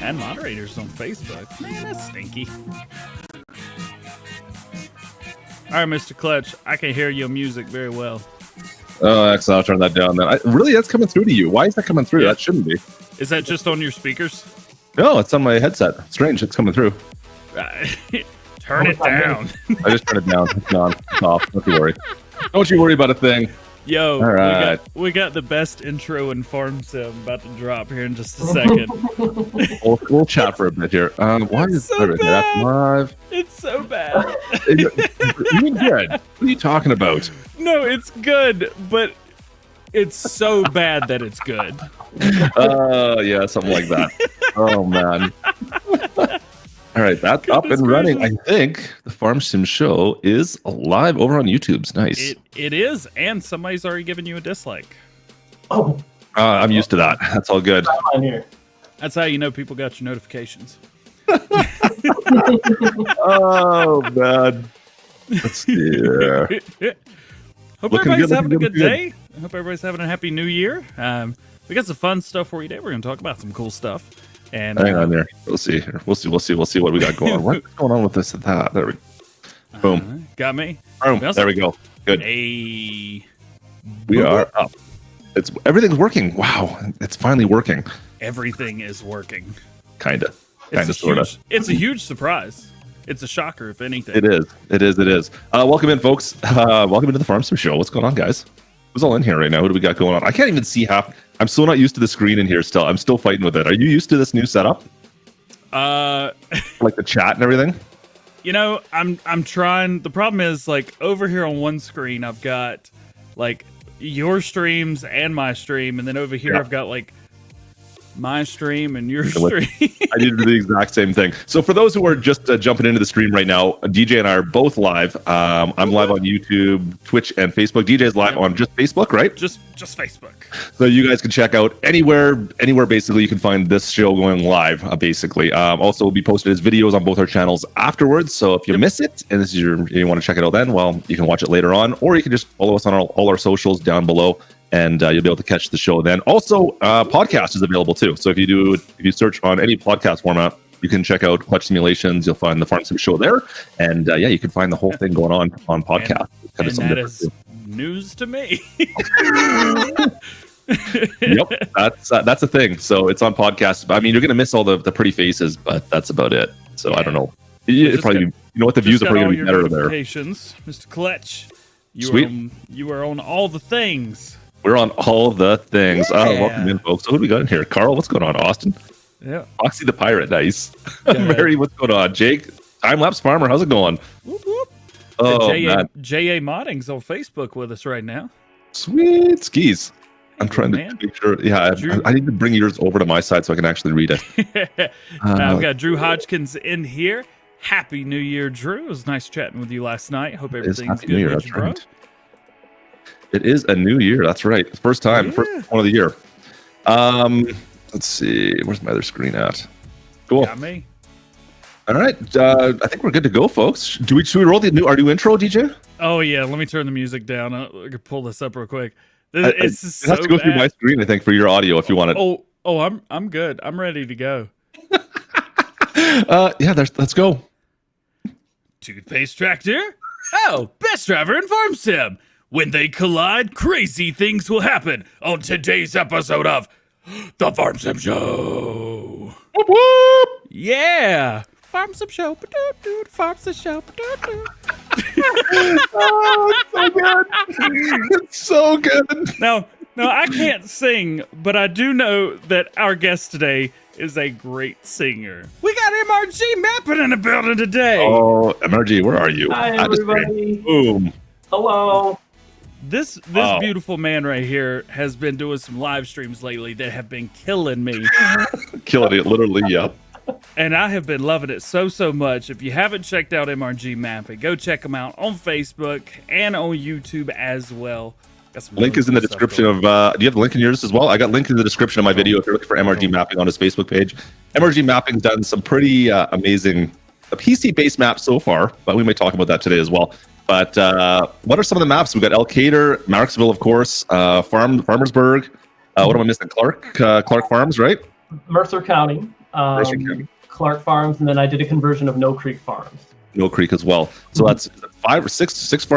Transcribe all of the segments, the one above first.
And moderators on Facebook. Man, that's stinky. All right, Mr. Klutch, I can hear your music very well. Oh, excellent. I'll turn that down then. Really, that's coming through to you. Why is that coming through? Yeah. That shouldn't be. Is that just on your speakers? No, it's on my headset. Strange. It's coming through. Turn it down. I just turned it down. It's on. It's off. Don't you worry. Don't you worry about a thing. Yo, all right. we got the best intro in Farm Sim about to drop here in just a second. We'll chat for a bit here. Why is so bad. That's live? It's so bad. You mean good? What are you talking about? No, it's good, but it's so bad that it's good. Yeah, something like that. Oh man. All right, that's up and running. I think the Farm Sim show is live over on YouTube's. Nice. It is, and somebody's already given you a dislike. Oh. I'm used to that. That's all good. I'm here. That's how you know people got your notifications. Oh man. Let's see here. Hope everybody's having a good day. I hope everybody's having a happy new year. We got some fun stuff for you today. We're going to talk about some cool stuff. And hang on there. We'll see here. We'll see what we got going on. What's going on with this and that? There we go. Boom. Got me. Boom. There we go. Good. Hey. We are up. Everything's working. Wow. It's finally working. Everything is working. Kinda. Sorta. It's a huge surprise. It's a shocker, if anything. It is. Welcome in, folks. Welcome into the Farm Sim show. What's going on, guys? Who's all in here right now? What do we got going on? I can't even see half. I'm so not used to the screen in here still. I'm still fighting with it. Are you used to this new setup? Like the chat and everything? You know, I'm trying. The problem is, like, over here on one screen, I've got, like, your streams and my stream. And then over here, I've got, like, my stream and your stream. I did the exact same thing. So for those who are just jumping into the stream right now, DJ and I are both live. I'm live on YouTube, Twitch, and Facebook. DJ is live on just Facebook, right? Just Facebook. So you guys can check out anywhere basically you can find this show going live, basically. Also will be posted as videos on both our channels afterwards. So if you miss it and this is you want to check it out then, well, you can watch it later on, or you can just follow us on all our socials down below. And you'll be able to catch the show then. Also, podcast is available too. So if you search on any podcast format, you can check out Klutch Simulations. You'll find the Farm Sim show there, and you can find the whole thing going on podcast. And that is news to me. Yep, that's a thing. So it's on podcast. I mean, you're gonna miss all the pretty faces, but that's about it. So I don't know. You know what, the views are probably gonna be better there. Mr. Klutch, Sweet. You are on all the things. We're on all the things. Yeah. Welcome in, folks. So who do we got in here? Carl, what's going on? Austin? Yeah. Foxy the Pirate, nice. Mary, what's going on? Jake, Time-Lapse Farmer, how's it going? Whoop, whoop. Oh, J.A. Modding's on Facebook with us right now. Sweet skis. I'm Hey, trying to man. make sure. Yeah, I need to bring yours over to my side so I can actually read it. I've got Drew Hodgkins in here. Happy New Year, Drew. It was nice chatting with you last night. Hope everything's good with you, bro. Right. It is a new year. That's right. First time, first one of the year. Let's see. Where's my other screen at? Cool. Got me. All right. I think we're good to go, folks. Should we roll our new intro, DJ? Oh yeah. Let me turn the music down. I can pull this up real quick. It has to go through my screen, I think, for your audio if you want it. Oh, I'm good. I'm ready to go. Let's go. Toothpaste tractor? Oh, best driver in Farm Sim. When they collide, crazy things will happen on today's episode of The Farm Sim Show. Whoop, whoop. Yeah. Farm Sim Show. Farm Sim Show. Oh, it's so good. It's so good. Now, I can't sing, but I do know that our guest today is a great singer. We got MRG Mapping in the building today. Oh, MRG, where are you? Hi, everybody. Boom. Hello. This beautiful man right here has been doing some live streams lately that have been killing me. Killing it, literally, yep. And I have been loving it so much. If you haven't checked out MRG Mapping, go check them out on Facebook and on YouTube as well. Link is in the description of, do you have the link in yours as well? I got link in the description of my video if you're looking for MRG Mapping on his Facebook page. MRG Mapping's done some pretty amazing PC-based maps so far, but we may talk about that today as well. But what are some of the maps? We've got Elkader, Marksville, of course, Farmersburg. What am I missing? Clark Farms, right? Mercer County. Russian County. Clark Farms, and then I did a conversion of No Creek Farms. No Creek as well. So that's 5 or 6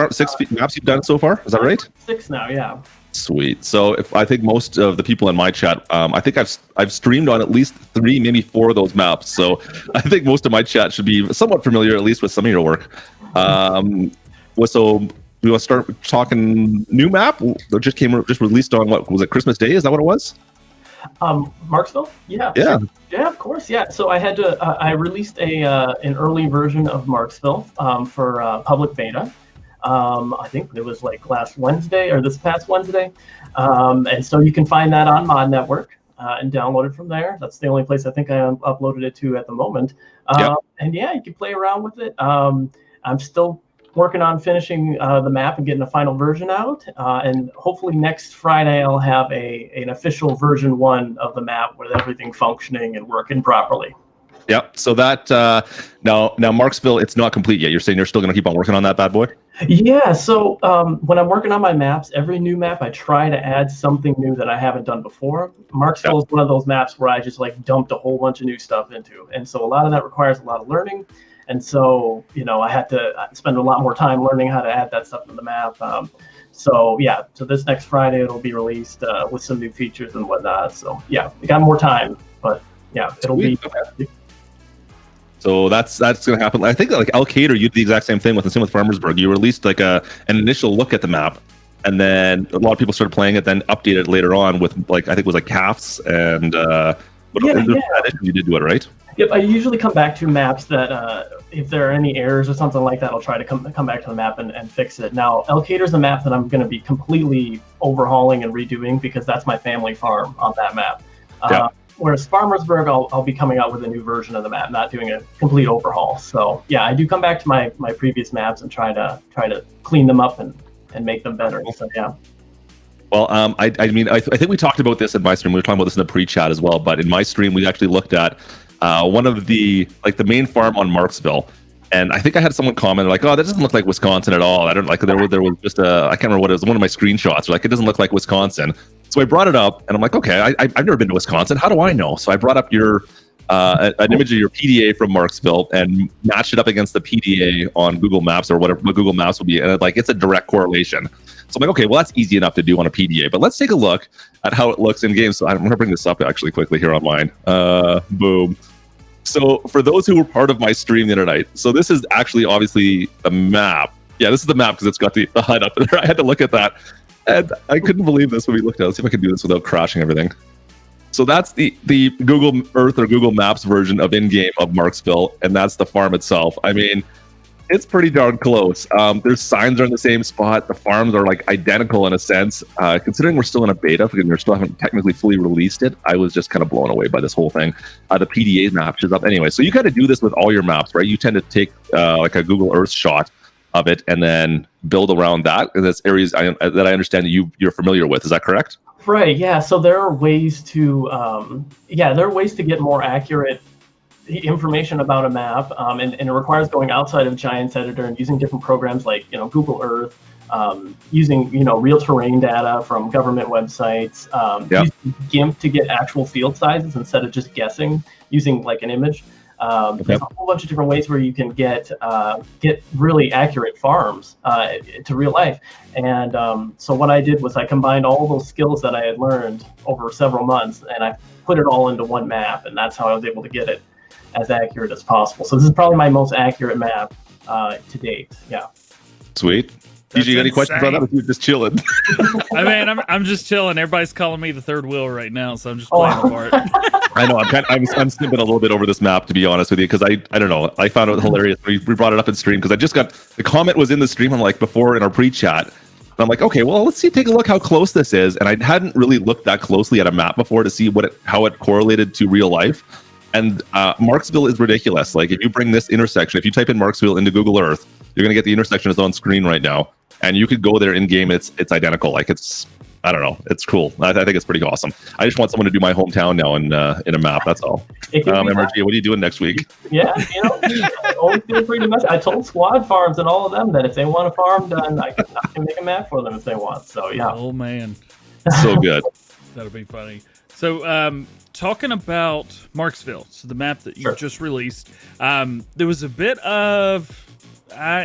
maps you've done so far. Is that right? 6 now, yeah. Sweet. So if I think most of the people in my chat, I think I've streamed on at least 3, maybe 4 of those maps. So I think most of my chat should be somewhat familiar, at least with some of your work. So we want to start talking new map that just released on what was it, Christmas Day? Is that what it was? Marksville? Yeah. Yeah. Yeah, of course. Yeah. So I had to. I released an early version of Marksville for public beta. I think it was like last Wednesday or this past Wednesday, and so you can find that on Mod Network and download it from there. That's the only place I think I uploaded it to at the moment. And yeah, you can play around with it. I'm still working on finishing the map and getting a final version out, and hopefully next Friday I'll have an official version 1 of the map with everything functioning and working properly. Yep. So that now Marksville, it's not complete yet. You're saying you're still going to keep on working on that bad boy? Yeah. So when I'm working on my maps, every new map I try to add something new that I haven't done before. Marksville is one of those maps where I just like dumped a whole bunch of new stuff into, and so a lot of that requires a lot of learning. And so, I had to spend a lot more time learning how to add that stuff to the map. So this next Friday it'll be released with some new features and whatnot. So yeah, we got more time, but yeah, it'll be. Okay. So that's going to happen. I think like Alcator, you did the exact same thing with Farmersburg. You released like an initial look at the map, and then a lot of people started playing it, then updated it later on with like I think it was like calves and you did do it right. Yep, I usually come back to maps that if there are any errors or something like that, I'll try to come back to the map and fix it. Now, Alcator's a map that I'm going to be completely overhauling and redoing because that's my family farm on that map. Whereas Farmersburg, I'll be coming out with a new version of the map, not doing a complete overhaul. So yeah, I do come back to my previous maps and try to clean them up and make them better. So yeah. Well, I think we talked about this in my stream. We were talking about this in the pre-chat as well. But in my stream, we actually looked at one of the main farm on Marksville, and I think I had someone comment like, "Oh, that doesn't look like Wisconsin at all." I don't like there was just I can't remember what it was. One of my screenshots like it doesn't look like Wisconsin. So I brought it up, and I'm like, okay, I've never been to Wisconsin. How do I know? So I brought up your an image of your PDA from Marksville and matched it up against the PDA on Google Maps or whatever Google Maps will be, and it's a direct correlation. So I'm like, okay, well that's easy enough to do on a PDA, but let's take a look at how it looks in game. So I'm going to bring this up actually quickly here on mine. Boom. So for those who were part of my stream the other night, so this is actually obviously the map. Yeah, this is the map because it's got the HUD up there. I had to look at that. And I couldn't believe this when we looked at it. Let's see if I can do this without crashing everything. So that's the Google Earth or Google Maps version of in-game of Marksville, and that's the farm itself. I mean, it's pretty darn close. Their signs are in the same spot. The farms are like identical in a sense. Considering we're still in a beta, because we still haven't technically fully released it, I was just kind of blown away by this whole thing. The PDA map is up anyway. So you kind of do this with all your maps, right? You tend to take like a Google Earth shot of it and then build around that. And that's areas that I understand that you're familiar with. Is that correct? Right. Yeah. So there are ways to get more accurate information about a map, and it requires going outside of Giants Editor and using different programs like Google Earth, using real terrain data from government websites, using GIMP to get actual field sizes instead of just guessing using like an image. There's a whole bunch of different ways where you can get really accurate farms to real life. And so what I did was I combined all those skills that I had learned over several months, and I put it all into one map, and that's how I was able to get it as accurate as possible. So this is probably my most accurate map to date. Yeah. Sweet. DJ, you got any questions on that? Or you just chilling? I mean, I'm just chilling. Everybody's calling me the third wheel right now, so I'm just playing the part. I know. I'm snipping a little bit over this map, to be honest with you, because I don't know. I found it hilarious. We brought it up in stream because I just got the comment was in the stream. I'm like before in our pre-chat. And I'm like, okay, well, let's take a look how close this is. And I hadn't really looked that closely at a map before to see how it correlated to real life. And Marksville is ridiculous. Like if you bring this intersection, if you type in Marksville into Google Earth, you're gonna get the intersection that's on screen right now. And you could go there in game. It's identical. Like I don't know. It's cool. I think it's pretty awesome. I just want someone to do my hometown now in a map. That's all. MRG, what are you doing next week? Yeah, always feel free to message. I told Squad Farms and all of them that if they want a farm done, I can make a map for them if they want. So yeah. Oh man, so good. That'll be funny. So talking about Marksville, so the map that you Sure. just released, there was a bit of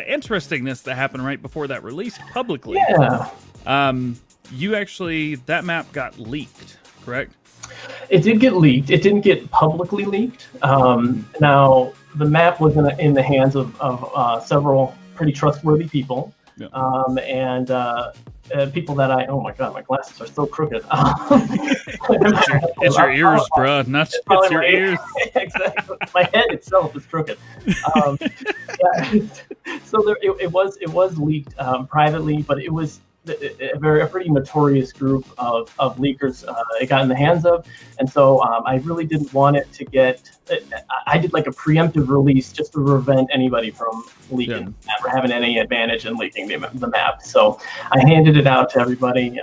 interestingness that happened right before that release publicly. Yeah. That map got leaked, correct? It did get leaked. It didn't get publicly leaked. Now, the map was in the hands of several pretty trustworthy people, Yeah. and people that oh my god, my glasses are so crooked. It's your ears, bro. Not it's your ears. Exactly. My head itself is crooked. Yeah. So it was leaked privately, but it was a pretty notorious group of leakers it got in the hands of, and so I really didn't want it to get. I did like a preemptive release just to prevent anybody from leaking or having any advantage in leaking the map. So I handed it out to everybody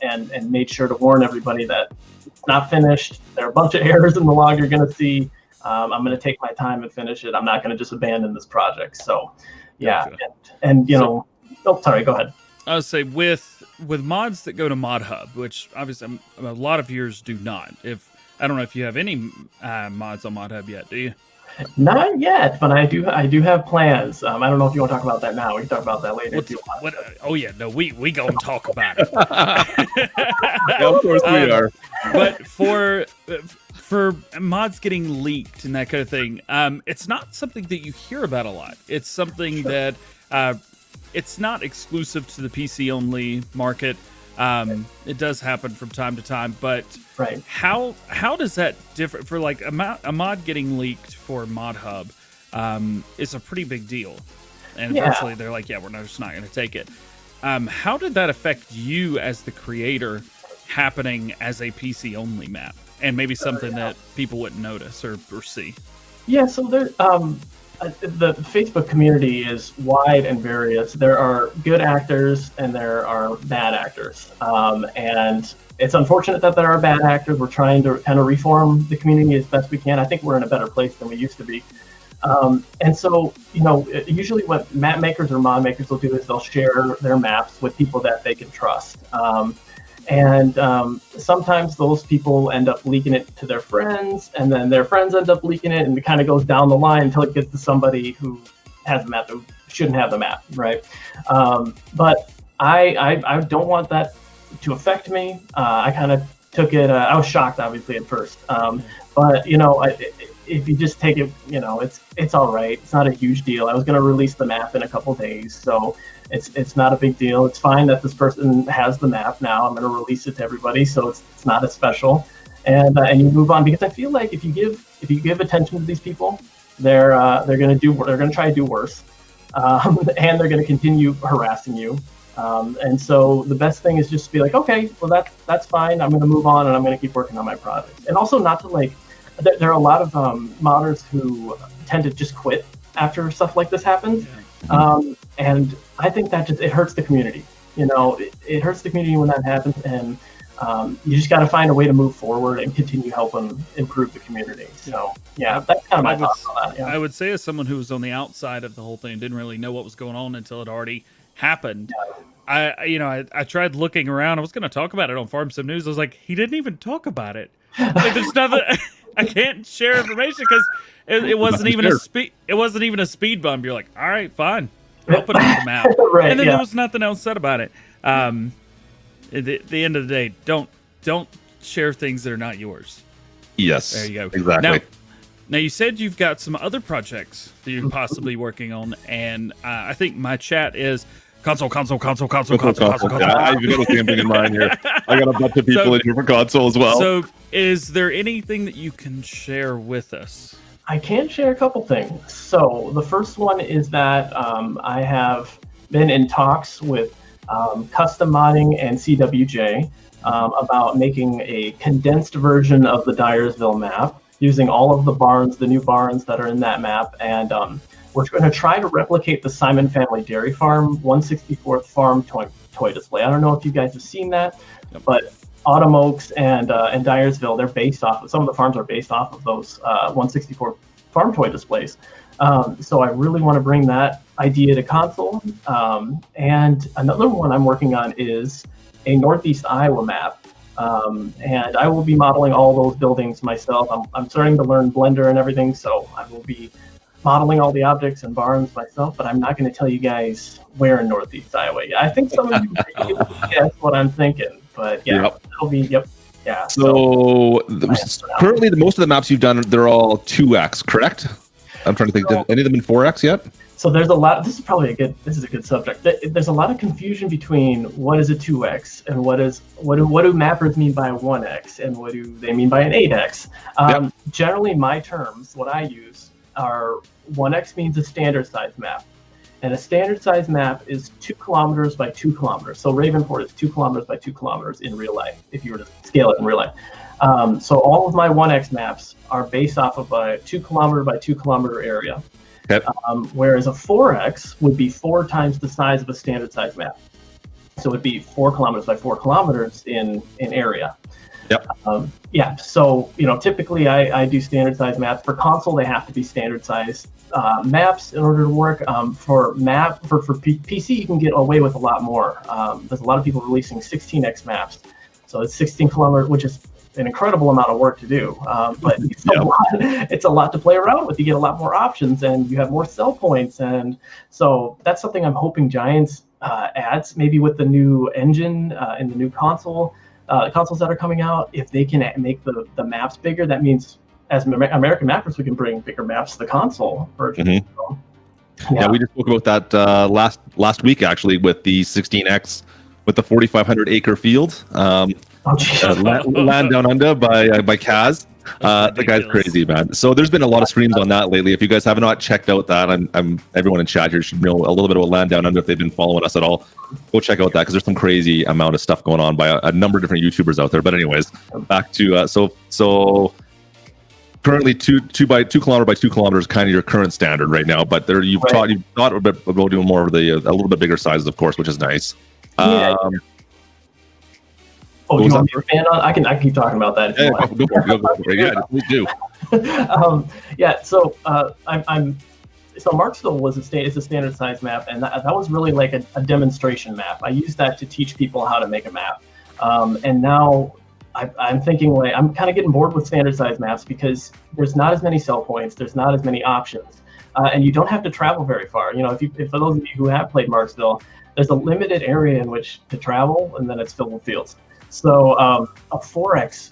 and made sure to warn everybody that it's not finished. There are a bunch of errors in the log you're going to see. I'm going to take my time and finish it. I'm not going to just abandon this project. So yeah, Gotcha. and oh, sorry, go ahead. I would say with mods that go to Mod Hub, which obviously a lot of viewers do not. I don't know if you have any mods on Mod Hub yet, do you? Not yet, but I do have plans. I don't know if you want to talk about that now. We can talk about that later if you want. Oh yeah, no, we gonna talk about it. Yeah, of course we are. But for mods getting leaked and that kind of thing, it's not something that you hear about a lot. It's something that it's not exclusive to the PC only market. It does happen from time to time, but right. How does that differ for like a mod getting leaked for Mod Hub? Is a pretty big deal, and eventually they're like, yeah, we're just not going to take it. How did that affect you as the creator, happening as a PC only map, and maybe something that people wouldn't notice or see? Yeah, so there. The Facebook community is wide and various. There are good actors and there are bad actors. And it's unfortunate that there are bad actors. We're trying to kind of reform the community as best we can. I think we're in a better place than we used to be. And so, usually what map makers or mod makers will do is they'll share their maps with people that they can trust. And sometimes those people end up leaking it to their friends, and then their friends end up leaking it, and it kind of goes down the line until it gets to somebody who has the map who shouldn't have the map, right? But I don't want that to affect me. I kind of took it. I was shocked, obviously, at first, but if you just take it, it's all right. It's not a huge deal. I was going to release the map in a couple days, so. It's not a big deal. It's fine that this person has the map now. I'm going to release it to everybody, so it's not as special, and you move on, because I feel like if you give attention to these people, they're going to try to do worse, and they're going to continue harassing you, and so the best thing is just to be like, okay, well that's fine. I'm going to move on and I'm going to keep working on my project, and also not to there are a lot of modders who tend to just quit after stuff like this happens. And I think that it hurts the community. It hurts the community when that happens, and you just got to find a way to move forward and continue helping improve the community. So yeah, that's kind of my thoughts on that. Yeah. I would say, as someone who was on the outside of the whole thing, didn't really know what was going on until it already happened. Yeah. I tried looking around. I was going to talk about it on Farm Sim News. I was like, he didn't even talk about it. Like, there's nothing. I can't share information because it wasn't even a speed. It wasn't even a speed bump. You're like, all right, fine. I'll put it on the map. Right, and then there was nothing else said about it. At the end of the day, don't share things that are not yours. Yes. There you go. Exactly. Now you said you've got some other projects that you're possibly working on, and I think my chat is console. Yeah, I've got the same thing in mind here. I got a bunch of people in here for console as well. So, is there anything that you can share with us? I can share a couple things. So the first one is that I have been in talks with Custom Modding and CWJ about making a condensed version of the Dyersville map using all of the new barns that are in that map. And we're going to try to replicate the Simon Family Dairy Farm 1/64th farm toy display. I don't know if you guys have seen that, but Autumn Oaks and Dyersville, they're based off of, some of the farms are based off of those 1/64 farm toy displays. So I really want to bring that idea to console. And another one I'm working on is a Northeast Iowa map And I will be modeling all those buildings myself. I'm starting to learn Blender and everything, so I will be modeling all the objects and barns myself, but I'm not going to tell you guys where in Northeast Iowa. Yeah, I think some of you may guess what I'm thinking, but yeah, it'll be, yeah. So currently, most of the maps you've done, they're all 2x, correct? I'm trying to think, have any of them been 4x yet? So there's a lot. This is a good subject. There's a lot of confusion between what is a 2x and what do mappers mean by a 1x and what do they mean by an 8x. Generally, my terms, what I use are 1x means a standard size map, and a standard size map is 2 kilometers by 2 kilometers. So Ravenport is 2 kilometers by 2 kilometers in real life, if you were to scale it in real life. So all of my 1x maps are based off of a 2 kilometer by 2 kilometer area. Yep. Whereas a 4x would be 4 times the size of a standard size map. So it would be 4 kilometers by 4 kilometers in area. Yep. So typically I do standard size maps. For console, they have to be standard size maps in order to work. For PC, you can get away with a lot more. There's a lot of people releasing 16x maps. So it's 16 kilometers, which is an incredible amount of work to do, but it's a lot to play around with. You get a lot more options, and you have more sell points, and so that's something I'm hoping Giants adds, maybe with the new engine and the new consoles that are coming out. If they can make the maps bigger, that means as American mappers, we can bring bigger maps to the console version. Mm-hmm. So, yeah, we just spoke about that last week actually with the 16x with the 4,500 acre field. Land Down Under by Kaz. The guy's crazy, man. So there's been a lot of streams on that lately. If you guys have not checked out that, everyone in chat here should know a little bit about Land Down Under if they've been following us at all. Go check out that because there's some crazy amount of stuff going on by a number of different YouTubers out there. But anyways, back to so currently 2 kilometer by 2 kilometers, kind of your current standard right now. But there you've thought about doing more of a little bit bigger sizes, of course, which is nice. Oh, do you want me to expand on? I can keep talking about that. Go for it. Yeah, please do. So Marksville is a standard size map, and that was really like a demonstration map. I used that to teach people how to make a map. And now I'm thinking I'm kind of getting bored with standard size maps because there's not as many sell points, there's not as many options, and you don't have to travel very far. If for those of you who have played Marksville, there's a limited area in which to travel, and then it's filled with fields. So a 4x,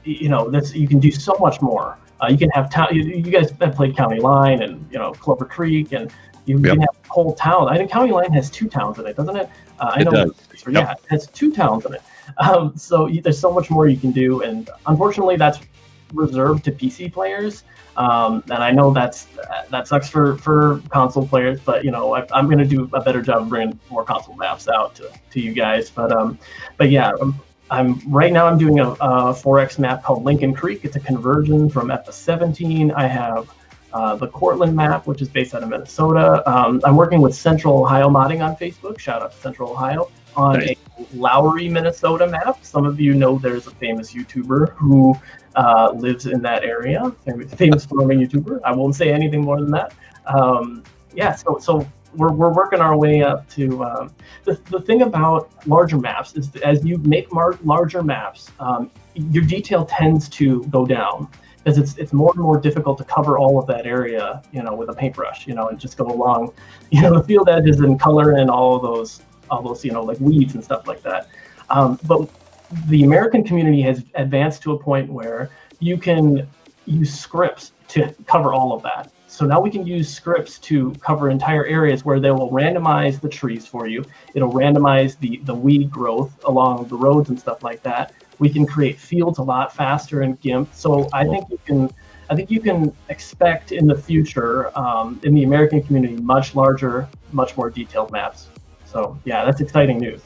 you can do so much more. You can have town. You guys have played County Line and Clover Creek, and you can have whole towns. I think County Line has 2 towns in it, doesn't it? It does. Yeah, it has 2 towns in it. So there's so much more you can do, and unfortunately, that's reserved to PC players. And I know that sucks for console players, but I'm going to do a better job of bringing more console maps out to you guys. But yeah. Right now I'm doing a 4x map called Lincoln Creek. It's a conversion from FS17. I have the Cortland map, which is based out of Minnesota. I'm working with Central Ohio Modding on Facebook. Shout out to Central Ohio on a Lowry, Minnesota map. Some of you know there's a famous YouTuber who lives in that area. Famous farming YouTuber. I won't say anything more than that. So we're working our way up to the thing about larger maps is as you make larger maps, your detail tends to go down because it's more and more difficult to cover all of that area, with a paintbrush, and just go along, the field edges and color in all those, like weeds and stuff like that. But the American community has advanced to a point where you can use scripts to cover all of that. So now we can use scripts to cover entire areas where they will randomize the trees for you. It'll randomize the weed growth along the roads and stuff like that. We can create fields a lot faster in GIMP. So I think you can expect in the future in the American community much larger, much more detailed maps. So yeah, that's exciting news.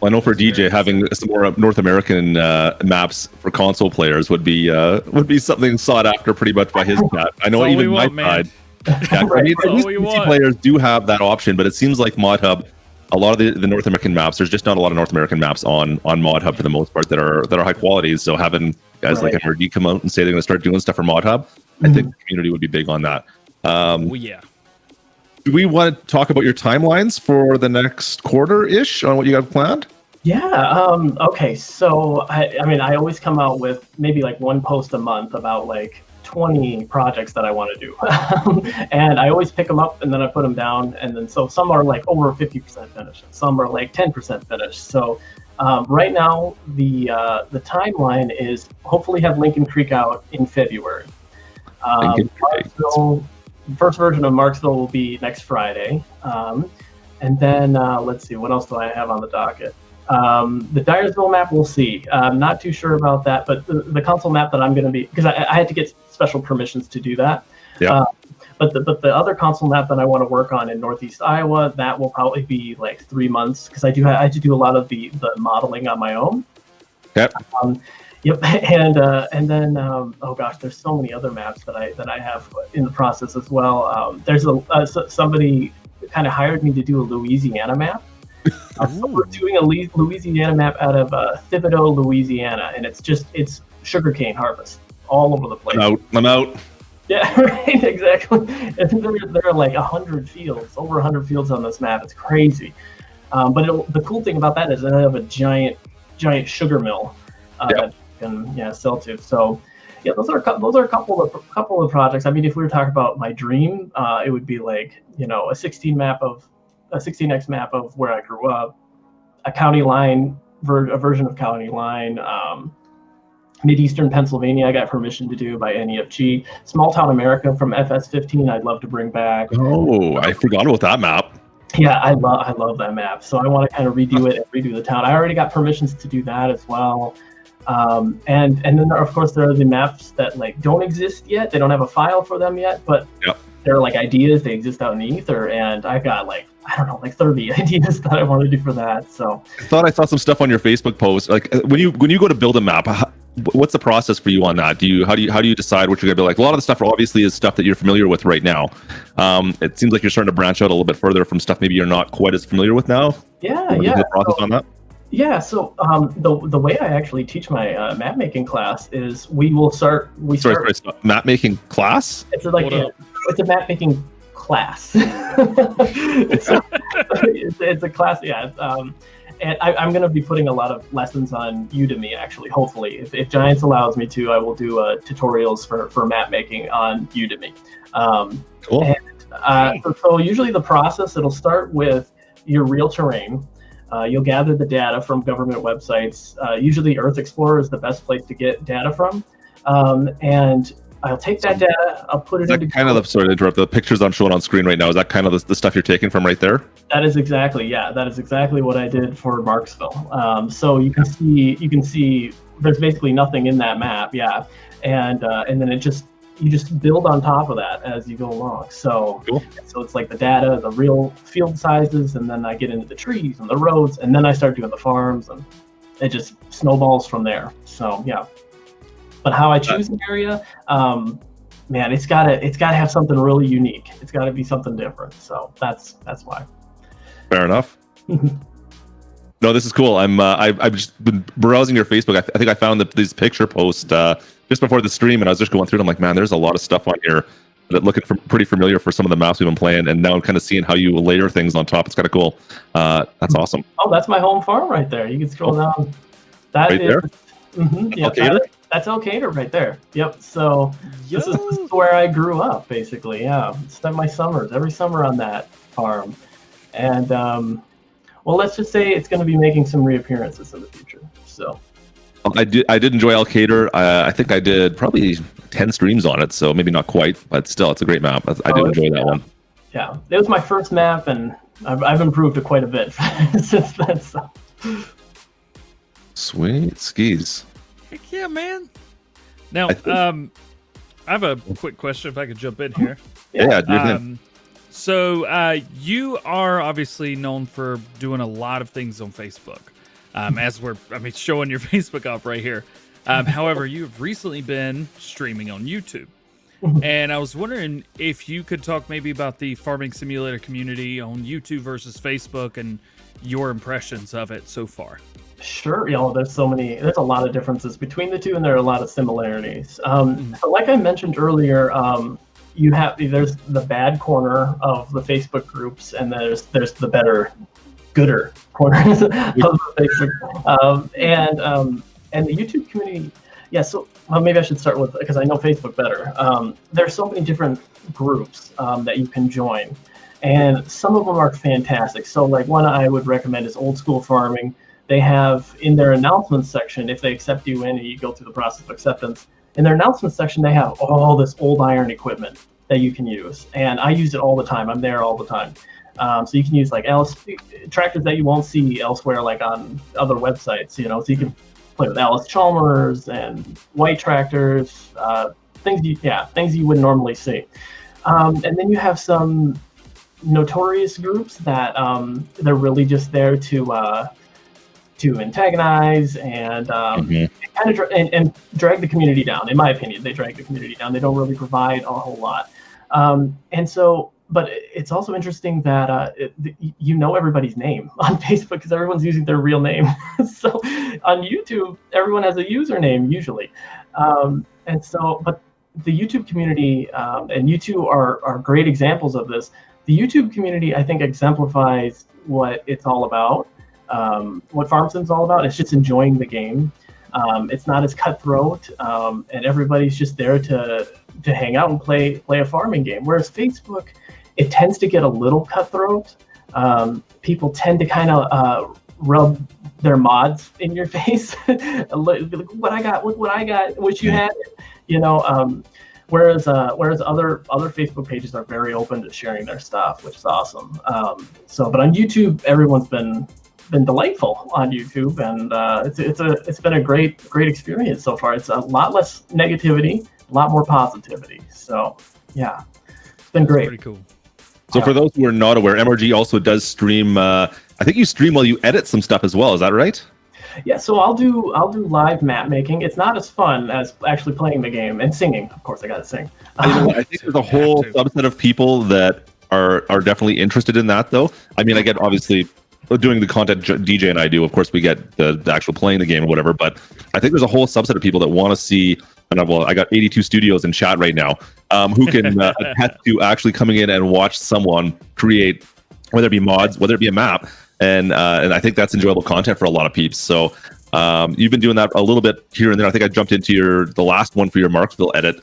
Well, I know for DJ, having some more North American maps for console players would be something sought after pretty much by his chat. I know even my side. Yeah, PC players do have that option, but it seems like ModHub, a lot of the North American maps, there's just not a lot of North American maps on ModHub for the most part that are high quality. So having guys like MRD come out and say they're going to start doing stuff for ModHub, I think the community would be big on that. Do we want to talk about your timelines for the next quarter-ish on what you got planned? Okay. So I mean, I always come out with maybe like one post a month about like 20 projects that I want to do. And I always pick them up and then I put them down. And then so some are like over 50% finished, some are like 10% finished. So right now the timeline is hopefully have Lincoln Creek out in February. Marksville, first version of Marksville will be next Friday. And then let's see, what else do I have on the docket? The Dyersville map, we'll see. I'm not too sure about that, but the console map that I'm going to be, because I had to get special permissions to do that. Yeah. But the other console map that I want to work on in Northeast Iowa, that will probably be like 3 months, because I had to do a lot of the modeling on my own. Yep. Yep. And then oh gosh, there's so many other maps that I have in the process as well. There's somebody kind of hired me to do a Louisiana map. So we're doing a Louisiana map out of Thibodaux, Louisiana, and it's sugarcane harvest all over the place. I'm out. Yeah, right, exactly. And there are like 100 fields, over 100 fields on this map. It's crazy. But the cool thing about that is I have a giant sugar mill that you can sell to. So yeah, those are a couple of projects. I mean, if we were talking about my dream, it would be like a 16x map of where I grew up, a county line, a version of county line, Mid-Eastern Pennsylvania, I got permission to do by NEFG. Small Town America from FS15, I'd love to bring back. Oh, I forgot about that map. Yeah, I love that map. So I want to kind of redo it and redo the town. I already got permissions to do that as well. And then of course there are the maps that like don't exist yet. They don't have a file for them yet, but they're like ideas. They exist out in the ether, and I've got like 30 ideas that I want to do for that. So I thought I saw some stuff on your Facebook post. Like when you go to build a map, what's the process for you on that? How do you decide what you're gonna build? Like a lot of the stuff obviously is stuff that you're familiar with right now. It seems like you're starting to branch out a little bit further from stuff maybe you're not quite as familiar with now. The process on that. Yeah, so the way I actually teach my map making class is start map making class. It's like it's a map making class. it's a class, yeah. And I'm going to be putting a lot of lessons on Udemy, actually. Hopefully, if Giants allows me to, I will do tutorials for map making on Udemy. Cool. And, so usually the process, it'll start with your real terrain. You'll gather the data from government websites. Usually Earth Explorer is the best place to get data from. And I'll take that data, I'll put it into... Sorry to interrupt, the pictures I'm showing on screen right now, is that kind of the stuff you're taking from right there? That is exactly what I did for Marksville. So you can see there's basically nothing in that map, and then you just build on top of that as you go along. So cool. So it's like the data, the real field sizes, and then I get into the trees and the roads, and then I start doing the farms, and it just snowballs from there. So yeah. But how I choose an area, man, it's gotta have something really unique. It's gotta be something different. So that's why. Fair enough. No, this is cool. I've just been browsing your Facebook. I think I found these picture posts just before the stream, and I was just going through it. I'm like, man, there's a lot of stuff on here that looking pretty familiar for some of the maps we've been playing, and now I'm kind of seeing how you layer things on top. It's kind of cool. That's awesome. Oh, that's my home farm right there. You can scroll down. That right there. Yeah, that's Elkader right there. Yep. So this is where I grew up, basically. Yeah, spent my summers every summer on that farm, and well, let's just say it's going to be making some reappearances in the future. So I did enjoy Elkader. I think I did probably 10 streams on it, so maybe not quite, but still, it's a great map. I did enjoy that one. Yeah, it was my first map, and I've improved it quite a bit since then. So. Sweet skis. Heck yeah, man. Now, I have a quick question if I could jump in here. Yeah. So you are obviously known for doing a lot of things on Facebook, as showing your Facebook off right here. However, you've recently been streaming on YouTube. And I was wondering if you could talk maybe about the farming simulator community on YouTube versus Facebook and your impressions of it so far. Sure. There's a lot of differences between the two, and there are a lot of similarities. So like I mentioned earlier, there's the bad corner of the Facebook groups, and there's the better gooder corners of Facebook. And the YouTube community, yeah, so well, maybe I should start with, because I know Facebook better. There's so many different groups that you can join, and some of them are fantastic. So like one I would recommend is Old School Farming. They have in their announcements section, if they accept you in and you go through the process of acceptance, in their announcements section, they have all this old iron equipment that you can use. And I use it all the time. I'm there all the time. So you can use like tractors that you won't see elsewhere, like on other websites, you know, so you can play with Alice Chalmers and white tractors, things you wouldn't normally see. And then you have some notorious groups that they're really just there to antagonize and kind of and drag the community down. In my opinion, they drag the community down. They don't really provide a whole lot. And so, but it's also interesting that you know everybody's name on Facebook because everyone's using their real name. So on YouTube, everyone has a username usually. And so, but the YouTube community, and you two are great examples of this. The YouTube community, I think, exemplifies what it's all about. What Farm Sim's all about. It's just enjoying the game. It's not as cutthroat, and everybody's just there to hang out and play a farming game. Whereas Facebook, it tends to get a little cutthroat. People tend to kind of rub their mods in your face. Look what I got, look what I got, wish you had it. You know, whereas other Facebook pages are very open to sharing their stuff, which is awesome. But on YouTube, everyone's been delightful on YouTube, and it's been a great experience so far. It's a lot less negativity, a lot more positivity. So yeah, it's been great. Pretty cool. So for those who are not aware, MRG also does stream. I think you stream while you edit some stuff as well. Is that right? Yeah. So I'll do live map making. It's not as fun as actually playing the game and singing. Of course, I got to sing. I think there's a whole subset of people that are definitely interested in that, though. I mean, I get obviously doing the content DJ and I do. Of course, we get the actual playing the game or whatever. But I think there's a whole subset of people that want to see. And I got 82 studios in chat right now who can attest to actually coming in and watch someone create, whether it be mods, whether it be a map, and I think that's enjoyable content for a lot of peeps. So you've been doing that a little bit here and there. I think I jumped into the last one for your Marksville edit.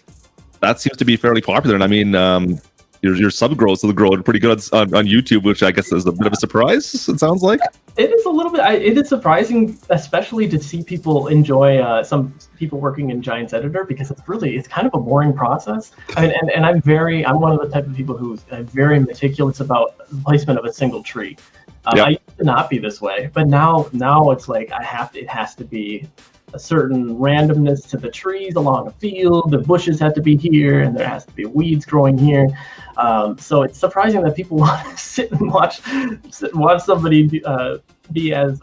That seems to be fairly popular, and I mean. Your sub growth is growing pretty good on YouTube, which I guess is a bit of a surprise. It sounds like it is a little bit. It is surprising, especially to see people enjoy some people working in Giants Editor, because it's kind of a boring process. I mean, and I'm one of the type of people who's very meticulous about the placement of a single tree. I used to not be this way, but now it's like it has to be a certain randomness to the trees along a field. The bushes have to be here, and there has to be weeds growing here. So it's surprising that people want to sit and watch somebody be as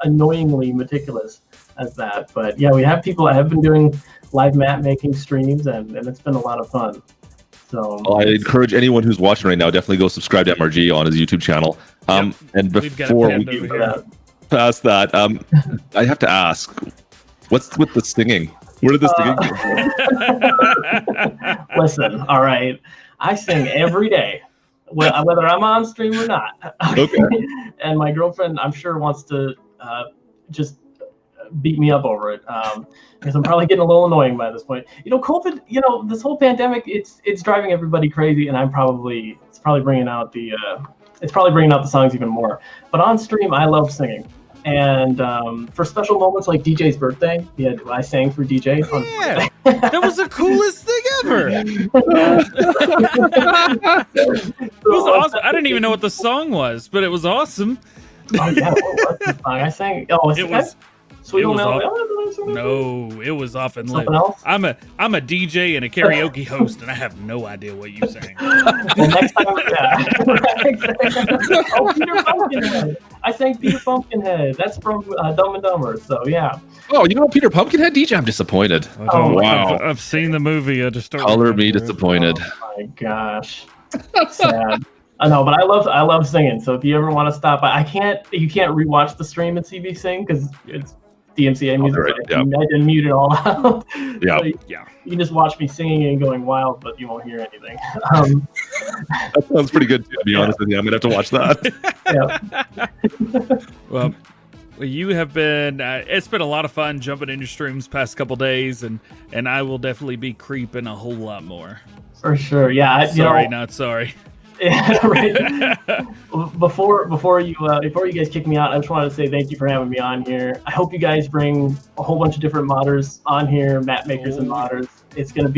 annoyingly meticulous as that. But yeah, we have people that have been doing live map making streams, and it's been a lot of fun. So I encourage anyone who's watching right now, definitely go subscribe to MRG on his YouTube channel. And before we get past that, I have to ask, what's with the singing? Where did the singing come from? Listen, all right. I sing every day, whether I'm on stream or not. Okay. And my girlfriend, I'm sure, wants to just beat me up over it, because I'm probably getting a little annoying by this point. You know, COVID, this whole pandemic, it's driving everybody crazy, and it's probably bringing out the songs even more. But on stream, I love singing. And for special moments like DJ's birthday, I sang for DJ. Yeah, that was the coolest thing ever. It was awesome. I didn't even know what the song was, but it was awesome. Oh yeah, what was the song I sang? Oh, it was Sweet Home Alabama. No, it was off in something else. I'm a DJ and a karaoke host, and I have no idea what you sang. Well, next time, Oh, Peter Pumpkinhead. I sang Peter Pumpkinhead. That's from Dumb and Dumber. So yeah. Oh, you know Peter Pumpkinhead, DJ? I'm disappointed. Oh wow! I've seen the movie. I just don't color me disappointed. Oh my gosh, sad. I know, but I love singing. So if you ever want to stop by, you can't rewatch the stream and see me sing because it's DMCA music. Right, so I didn't mute it all out. Yeah, so you can just watch me singing and going wild, but you won't hear anything. That sounds pretty good too, to be honest with you. I'm gonna have to watch that. Yeah. Well, you have been. It's been a lot of fun jumping in your streams past couple days, and I will definitely be creeping a whole lot more. For sure. Yeah. Sorry, not sorry. Yeah, right. Before you guys kick me out, I just wanted to say thank you for having me on here. I hope you guys bring a whole bunch of different modders on here, map makers and modders. I'm gonna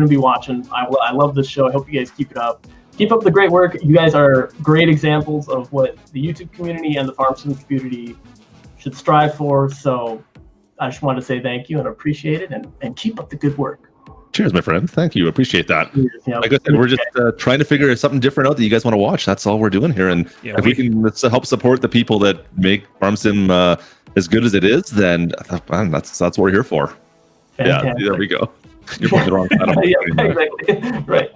be watching. I love this show. I hope you guys keep it up. Keep up the great work. You guys are great examples of what the YouTube community and the farm sim community should strive for. So I just want to say thank you and appreciate it, and keep up the good work. Cheers, my friend. Thank you. Appreciate that. Yeah. Like I said, we're just trying to figure something different out that you guys want to watch. That's all we're doing here. And if we can help support the people that make Farm Sim as good as it is, then that's what we're here for. Fantastic. Yeah, there we go. You're playing the wrong title. Yeah, exactly. Right.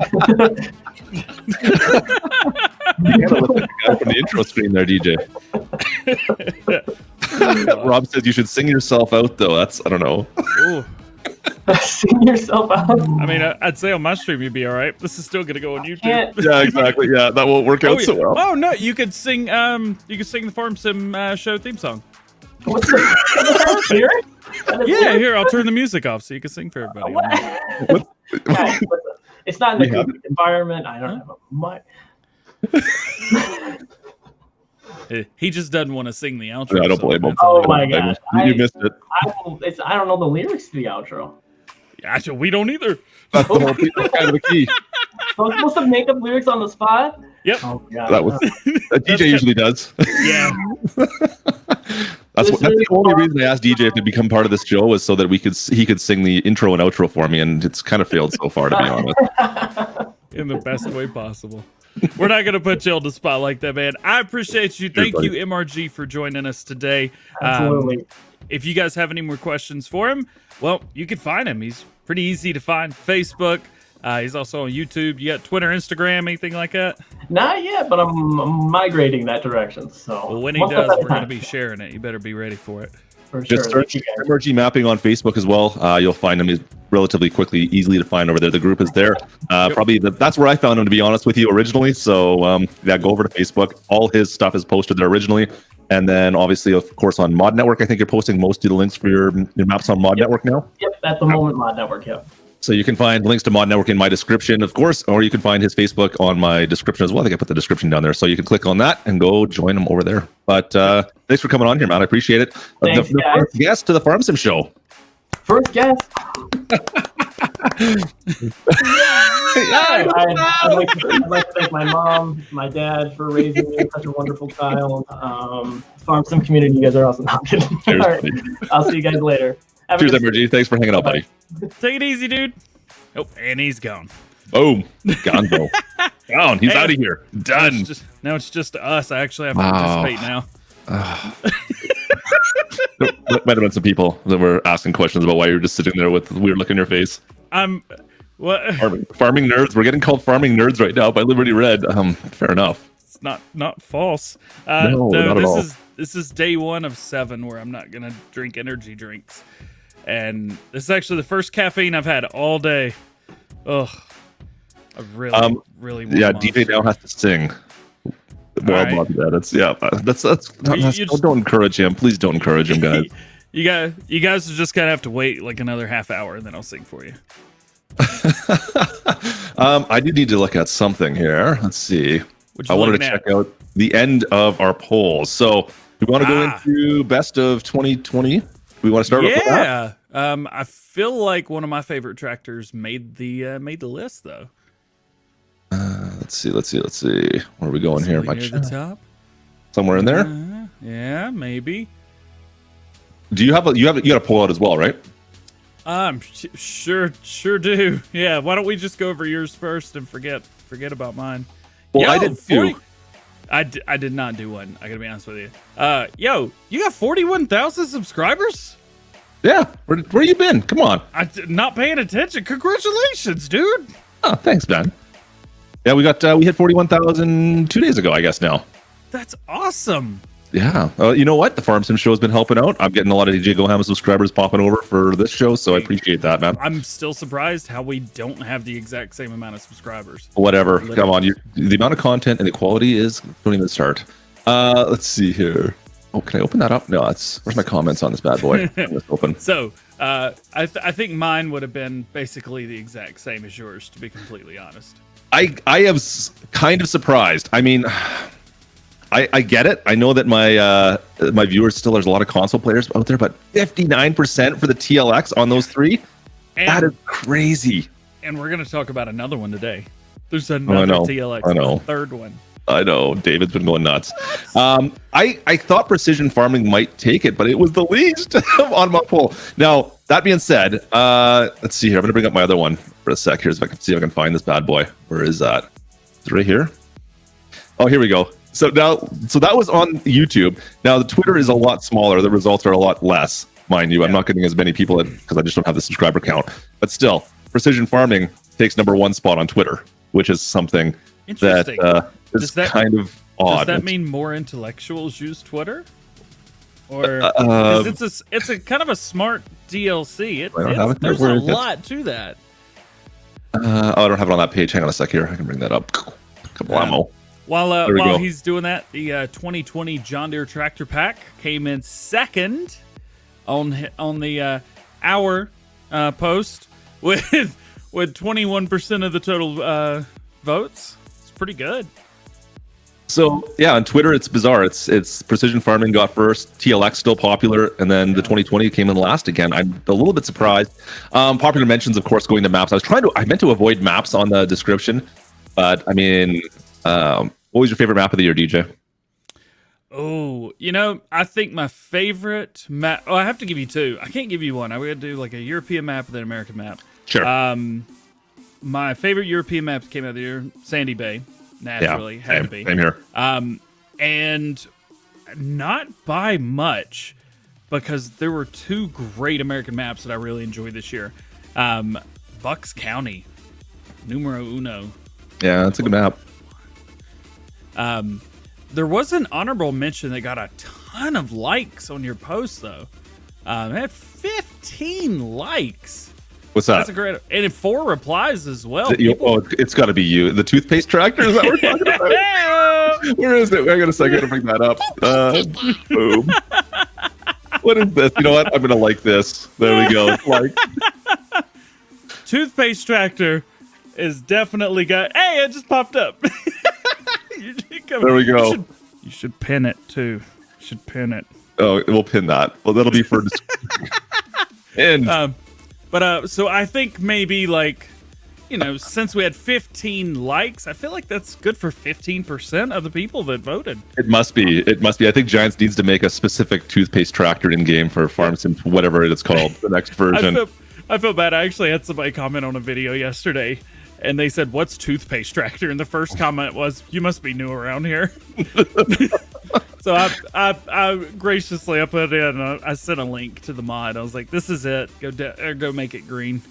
You gotta look at the guy from the intro screen there, DJ. Rob says you should sing yourself out, though. That's, I don't know. Ooh. Sing yourself out. I mean, I'd say on my stream you'd be all right. This is still gonna go on YouTube. Yeah, exactly. Yeah, that won't work out so well. Oh no, you could sing. You could sing the Farm Sim show theme song. What's the lyric? Yeah, here I'll turn the music off so you can sing for everybody. Guys, it's not in the good environment. I don't have a mic. He just doesn't want to sing the outro. Yeah, I don't blame him. Oh my god, you missed it. I don't know the lyrics to the outro. Actually, we don't either. That's the whole kind of the key. So I'm supposed to make up lyrics on the spot? Yep. Oh god. That was DJ usually does. Yeah. That's the only reason I asked DJ if to become part of this show was so that he could sing the intro and outro for me, and it's kind of failed so far, to be honest. In the best way possible. We're not going to put you on the spot like that, man. I appreciate you. Thank you, MRG, for joining us today. Absolutely. If you guys have any more questions for him, well, you can find him. He's pretty easy to find. Facebook. He's also on YouTube. You got Twitter, Instagram, anything like that? Not yet, but I'm migrating that direction. So well, when he does, we're going to be sharing it. You better be ready for it. For sure. Just search MRG Mapping on Facebook as well. You'll find him. He's relatively quickly, easily to find over there. The group is there. Probably that's where I found him, to be honest with you, originally. So yeah, go over to Facebook. All his stuff is posted there originally. And then obviously, of course, on Mod Network, I think you're posting most of the links for your maps on Mod Network now. Yep, at the moment, Mod Network, yep. So you can find links to Mod Network in my description, of course, or you can find his Facebook on my description as well. I think I put the description down there. So you can click on that and go join him over there. But thanks for coming on here, man. I appreciate it. Thanks, the first guest to the Farm Sim show. First guest. I'd like to thank my mom, my dad for raising me as such a wonderful child. Farm Sim community, you guys are awesome. All right, I'll see you guys later. Cheers, MRG. Thanks for hanging out, buddy. Take it easy, dude. Oh, and he's gone. Boom. Gonzo. Down. He's out of here. Done. Now it's just us. I actually have to participate now. There might have been some people that were asking questions about why you're just sitting there with a weird look in your face. What? Farming nerds. We're getting called farming nerds right now by Liberty Red. Fair enough. It's not false. No, not at all. This is day 1 of 7 where I'm not gonna drink energy drinks, and this is actually the first caffeine I've had all day. Ugh. I really want DJ now has to sing. Well, right. Don't encourage him. Please don't encourage him, guys. You guys are just gonna have to wait like another half hour, and then I'll sing for you. I do need to look at something here. Let's see. I wanted to check out the end of our polls. So we want to go into best of 2020. We want to start off with that? I feel like one of my favorite tractors made the list though. Let's see. Where are we going here? Near the top. Somewhere in there? Yeah, maybe. Do you got a poll out as well, right? Sure do. Yeah, why don't we just go over yours first and forget about mine? Well, I did too. I did not do one. I gotta be honest with you. Yo, you got 41,000 subscribers? Yeah. Where you been? Come on. Not paying attention. Congratulations, dude. Oh, thanks, man. Yeah, we hit 41,000 2 days ago, I guess now. That's awesome. Yeah. You know what? The Farm Sim show has been helping out. I'm getting a lot of DJGOHAM subscribers popping over for this show, so I appreciate that, man. I'm still surprised how we don't have the exact same amount of subscribers. Whatever. Literally. Come on. The amount of content and the quality is don't even start. Let's see here. Oh, can I open that up? No, where's my comments on this bad boy? It's open. So, I think mine would have been basically the exact same as yours, to be completely honest. I am kind of surprised. I mean, I get it. I know that my viewers still, there's a lot of console players out there, but 59% for the TLX on those three? That is crazy. And we're going to talk about another one today. There's another TLX, I know. a third one. I know. David's been going nuts. I thought Precision Farming might take it, but it was the least on my poll. Now, that being said, let's see here. I'm going to bring up my other one for a sec here so I can see if I can find this bad boy. Where is that? Is it right here? Oh, here we go. So that was on YouTube. Now, the Twitter is a lot smaller. The results are a lot less, mind you. I'm not getting as many people because I just don't have the subscriber count. But still, Precision Farming takes #1 spot on Twitter, which is something that is kind of odd. Does that mean more intellectuals use Twitter? Or 'cause it's a kind of a smart DLC. There's a lot to that. I don't have it on that page. Hang on a sec here. I can bring that up. Kablamo. While he's doing that, the 2020 John Deere Tractor Pack came in second on the hour post with 21% of the total votes. It's pretty good. So yeah, on Twitter it's bizarre. It's Precision Farming got first, TLX still popular, and then the 2020 came in last again. I'm a little bit surprised. Popular mentions, of course, going to maps. I meant to avoid maps on the description, but I mean, what was your favorite map of the year, DJ? Oh, I think my favorite map. Oh, I have to give you two. I can't give you one. I'm gonna do like a European map and then an American map. Sure. My favorite European map came out of the year, Sandy Bay. Naturally, had to be. Same here. And not by much, because there were two great American maps that I really enjoyed this year. Bucks County, numero uno. Yeah, that's a good map. There was an honorable mention that got a ton of likes on your post, though. It had 15 likes. What's that? That's a great, and 4 replies as well. It's got to be you. The toothpaste tractor, is that what we're talking about? Where is it? I got a second to bring that up. Boom. What is this? You know what? I'm gonna like this. There we go. Like, toothpaste tractor is definitely got. Hey, it just popped up. There we go. You should pin it too. You should pin it. Oh, we'll pin that. Well, that'll be for. But so I think maybe since we had 15 likes, I feel like that's good for 15% of the people that voted. It must be. I think Giants needs to make a specific toothpaste tractor in game for Farm Sim, whatever it's called, the next version. I feel bad. I actually had somebody comment on a video yesterday, and they said, "What's toothpaste tractor?" And the first comment was, "You must be new around here." So I graciously put it in. I sent a link to the mod. I was like, "This is it. Go make it green.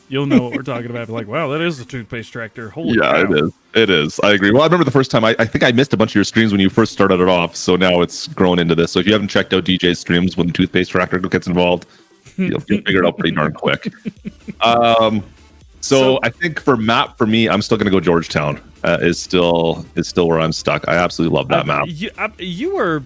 You'll know what we're talking about." Like, wow, that is a toothpaste tractor. Holy cow. It is. It is. I agree. Well, I remember the first time. I think I missed a bunch of your streams when you first started it off. So now it's grown into this. So if you haven't checked out DJ's streams when the toothpaste tractor gets involved, you'll figure it out pretty darn quick. So I think for me, I'm still going to go Georgetown. Is still where I'm stuck. I absolutely love that map. You were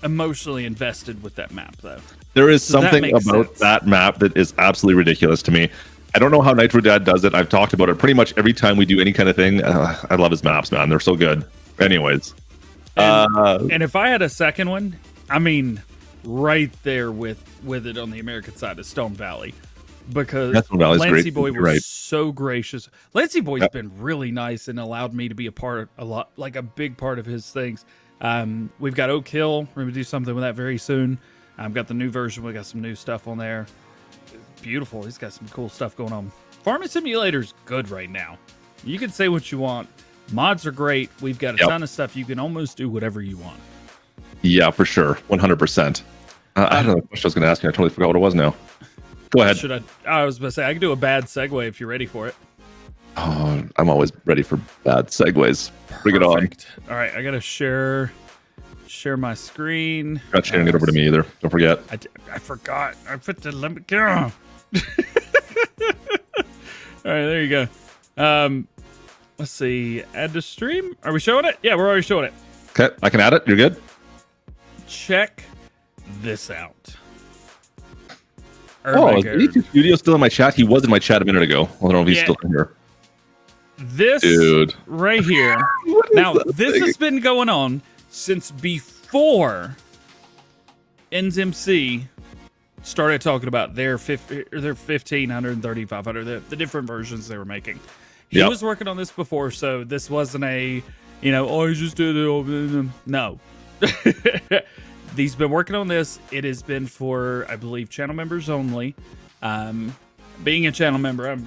emotionally invested with that map, though. There is something about that map that is absolutely ridiculous to me. I don't know how Nitro Dad does it. I've talked about it pretty much every time we do any kind of thing. I love his maps, man. They're so good. Anyways. And if I had a second one, I mean, right there with it on the American side of Stone Valley. Because Lancey Boy was so gracious. Lancey Boy's been really nice and allowed me to be a big part of his things. We've got Oak Hill. We're going to do something with that very soon. I've got the new version. We got some new stuff on there. It's beautiful. He's got some cool stuff going on. Farming Simulator's good right now. You can say what you want. Mods are great. We've got a ton of stuff. You can almost do whatever you want. Yeah, for sure. 100%. I don't know what question I was going to ask you. I totally forgot what it was now. Go ahead. I was about to say, I can do a bad segue if you're ready for it. Oh, I'm always ready for bad segues. Bring it on. All right, I got to share share my screen. Not sharing it over to me either. Don't forget. I forgot. I put the limit. All right, there you go. Let's see. Add to stream. Are we showing it? Yeah, we're already showing it. Okay, I can add it. You're good. Check this out. Oh, is YouTube Studio still in my chat? He was in my chat a minute ago. I don't know if he's still in here. This dude right here. Now, this has been going on since before NZMC started talking about their 1500 and 3500, the different versions they were making. He was working on this before, so this wasn't a, oh, he just did it. No. He's been working on this. It has been for, I believe, channel members only. Being a channel member, I'm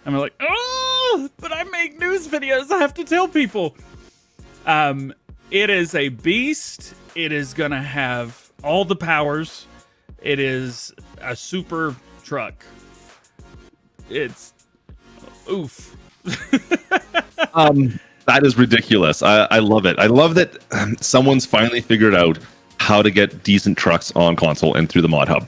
like, oh, but I make news videos. I have to tell people. It is a beast. It is going to have all the powers. It is a super truck. It's oof. That is ridiculous. I love it. I love that someone's finally figured out how to get decent trucks on console and through the mod hub.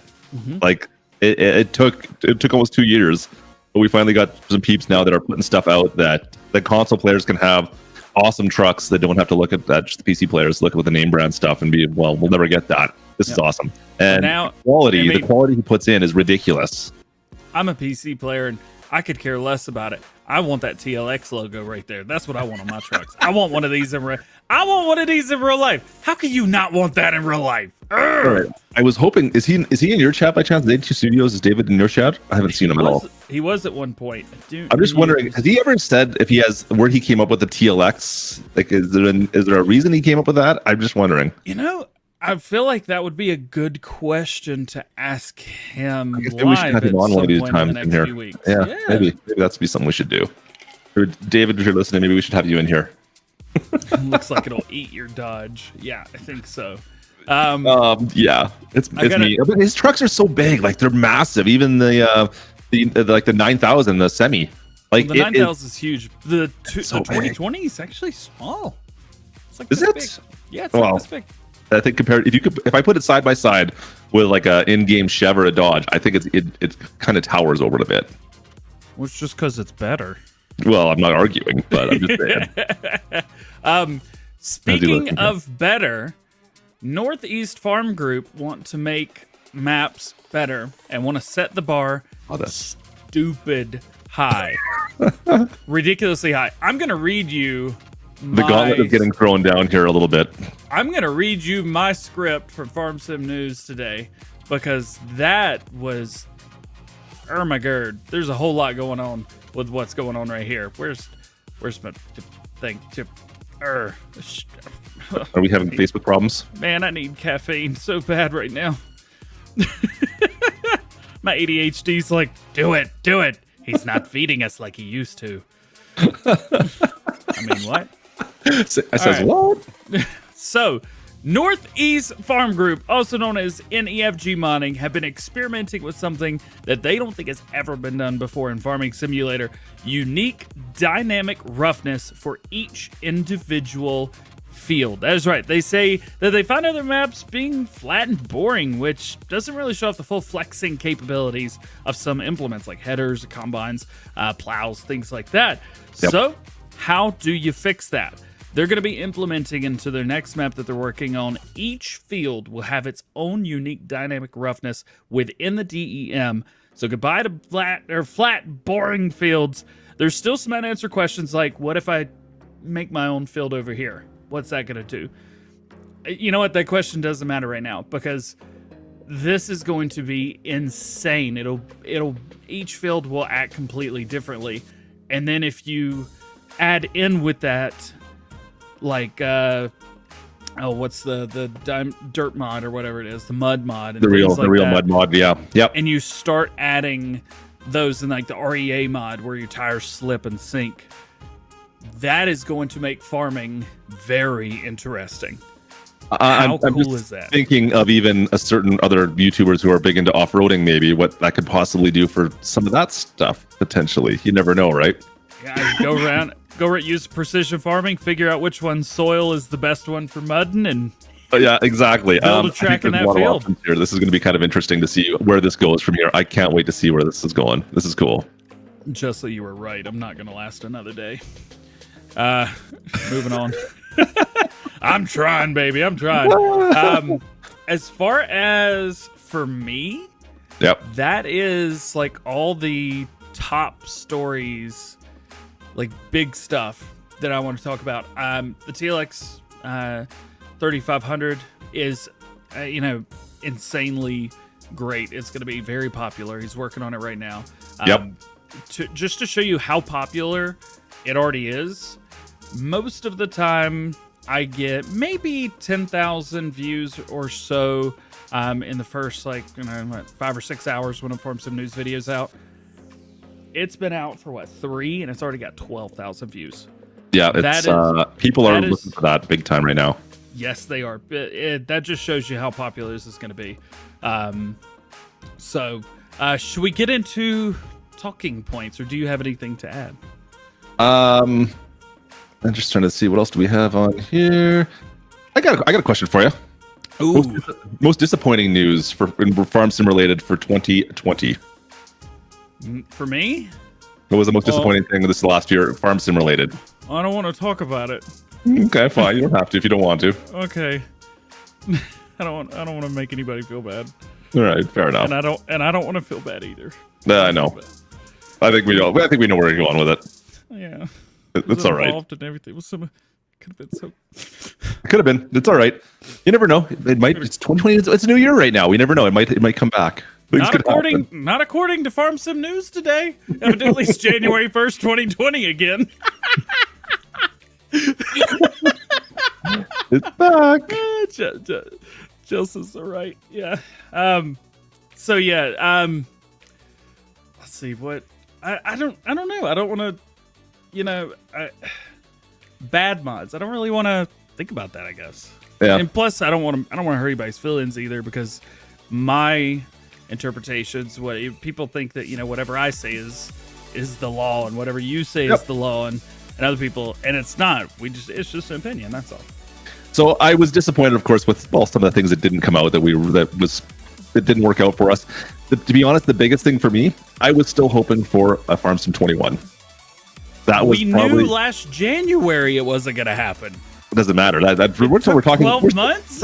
Like it took almost 2 years, but we finally got some peeps now that are putting stuff out that the console players can have awesome trucks that don't have to look at that. Just the PC players look at the name brand stuff and be, well, we'll never get that. This is awesome. And now, the quality he puts in is ridiculous. I'm a PC player and I could care less about it. I want that TLX logo right there. That's what I want on my trucks. I want one of these in real life. How can you not want that in real life? Right. I was hoping, is he in your chat by chance? Day 2 Studios, is David in your chat? I haven't seen him at all. He was at one point. I'm just wondering, has he ever said if he has where he came up with the TLX? Like, is there a reason he came up with that? I'm just wondering. I feel like that would be a good question to ask him. I guess maybe we should have him on one of these times in here. Yeah, maybe that's be something we should do. Or David, if you're listening, maybe we should have you in here. Looks like it'll eat your Dodge. Yeah, I think so. Yeah, it's me. But his trucks are so big, like they're massive. Even the 9000, the semi. Like the 9000 is huge. The 2020 is actually small. It's like this big. Yeah, it's like this big. I think if I put it side by side with like a in-game Chev or a Dodge, I think it kind of towers over it a bit. Well, it's just because it's better. Well, I'm not arguing, but I'm just saying. Speaking of better, Northeast Farm Group want to make maps better and want to set the bar stupid high, ridiculously high. I'm gonna read you. The gauntlet is getting thrown down here a little bit. I'm going to read you my script from Farm Sim News today because that was, oh my god, there's a whole lot going on with what's going on right here. Where's my thing? Are we having Facebook problems? Man, I need caffeine so bad right now. My ADHD's like, do it. He's not feeding us like he used to. I mean, what? What? So, Northeast Farm Group, also known as NEFG Modding, have been experimenting with something that they don't think has ever been done before in Farming Simulator: unique dynamic roughness for each individual field. That is right. They say that they find other maps being flat and boring, which doesn't really show off the full flexing capabilities of some implements like headers, combines, plows, things like that. Yep. So, how do you fix that? They're going to be implementing into their next map that they're working on. Each field will have its own unique dynamic roughness within the DEM. So goodbye to flat, boring fields. There's still some unanswered questions like, what if I make my own field over here? What's that going to do? You know what? That question doesn't matter right now because this is going to be insane. Each field will act completely differently. And then if you add in with that, like what's the dirt mod or whatever it is, the mud mod, and the real mud mod, yep. And you start adding those in like the REA mod where your tires slip and sink. That is going to make farming very interesting. How cool is that? Thinking of even a certain other YouTubers who are big into off-roading, maybe what that could possibly do for some of that stuff potentially. You never know, right? Yeah, go around. use precision farming, figure out which one soil is the best one for mudding, and Yeah, exactly. build a I think track in there's that a lot of field. options here. This is going to be kind of interesting to see where this goes from here. I can't wait to see where this is going. This is cool. Just so you were right, I'm not going to last another day. Moving on. I'm trying, baby. I'm trying. As far as for me, Yep. that is like all the top stories, like big stuff that I want to talk about. The TLX 3500 is, insanely great. It's going to be very popular. He's working on it right now. Yep. Just to show you how popular it already is, most of the time I get maybe 10,000 views or so in the first 5 or 6 hours when I form some news videos out. It's been out for 3, and it's already got 12,000 views. Yeah, it's people are looking for that big time right now. Yes, they are. That just shows you how popular this is going to be. So should we get into talking points, or do you have anything to add? I'm just trying to see what else do we have on here. I got a question for you. Ooh. Most disappointing news for Farm Sim related for 2020. For me? What was the most disappointing thing this last year, Farm Sim related? I don't want to talk about it. Okay, fine. You don't have to if you don't want to. Okay. I don't want to make anybody feel bad. All right, fair enough. And I don't want to feel bad either. I know. I think we know where you're going with it. Yeah. It's all right. And everything was could have been so. It could have been. It's all right. You never know. It might. It's 2020. It's a new year right now. We never know. It might come back. Not according to Farm Sim News today. Evidently, it's January 1st, 2020 again. It's back. Chelsea's right. Yeah. So yeah. Let's see what I don't know. I don't want to. Bad mods. I don't really want to think about that, I guess. Yeah. And plus, I don't want to hurt anybody's feelings either, because my interpretations, what people think that whatever I say is the law, and whatever you say is the law, and other people, and it's not. It's just an opinion. That's all. So I was disappointed, of course, with some of the things that didn't come out that didn't work out for us. To be honest, the biggest thing for me, I was still hoping for a Farm Sim 21. We knew last January it wasn't going to happen. It doesn't matter. We're talking 12 months.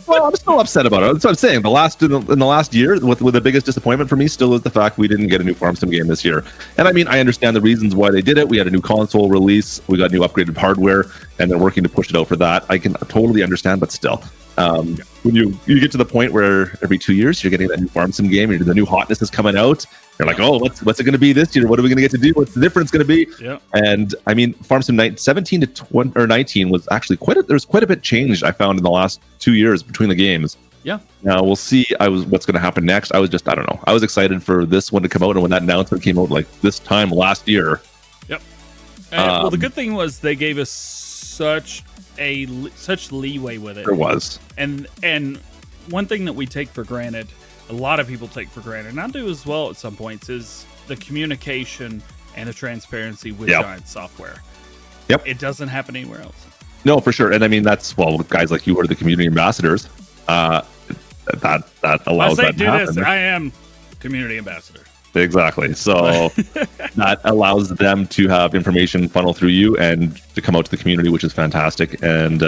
Well, I'm still upset about it. That's what I'm saying. In the last year, with the biggest disappointment for me still is the fact we didn't get a new Farm Sim game this year. And I mean, I understand the reasons why they did it. We had a new console release, we got new upgraded hardware, and they're working to push it out for that. I can totally understand, but still, when you get to the point where every 2 years you're getting that new Farm Sim game, and the new hotness is coming out, you're like, oh, what's it going to be this year? What are we going to get to do? What's the difference going to be? Yeah. And I mean, Farm Sim 17 to 20 or 19 was actually there's quite a bit changed, I found, in the last 2 years between the games. Yeah. Now we'll see. What's going to happen next. I don't know. I was excited for this one to come out, and when that announcement came out like this time last year. Yep. Well, the good thing was they gave us such leeway with it. There was. And one thing that we take for granted, a lot of people take for granted, and I do as well at some points, is the communication and the transparency with Giant software. Yep. It doesn't happen anywhere else. No, for sure. And I mean, that's, guys like you are the community ambassadors. That allows that to happen. I am community ambassador. Exactly. So that allows them to have information funnel through you and to come out to the community, which is fantastic. And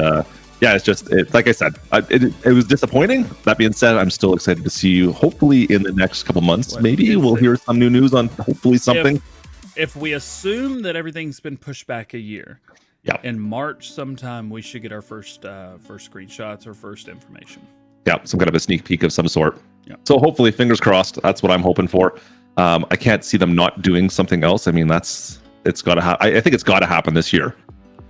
it's just like I said, it was disappointing. That being said, I'm still excited to see you. Hopefully, in the next couple months, maybe we'll hear some new news on hopefully something. If we assume that everything's been pushed back a year, in March sometime we should get our first screenshots or first information. Yeah, some kind of a sneak peek of some sort. Yeah. So hopefully, fingers crossed. That's what I'm hoping for. I can't see them not doing something else. I mean, it's got to happen. I think it's got to happen this year.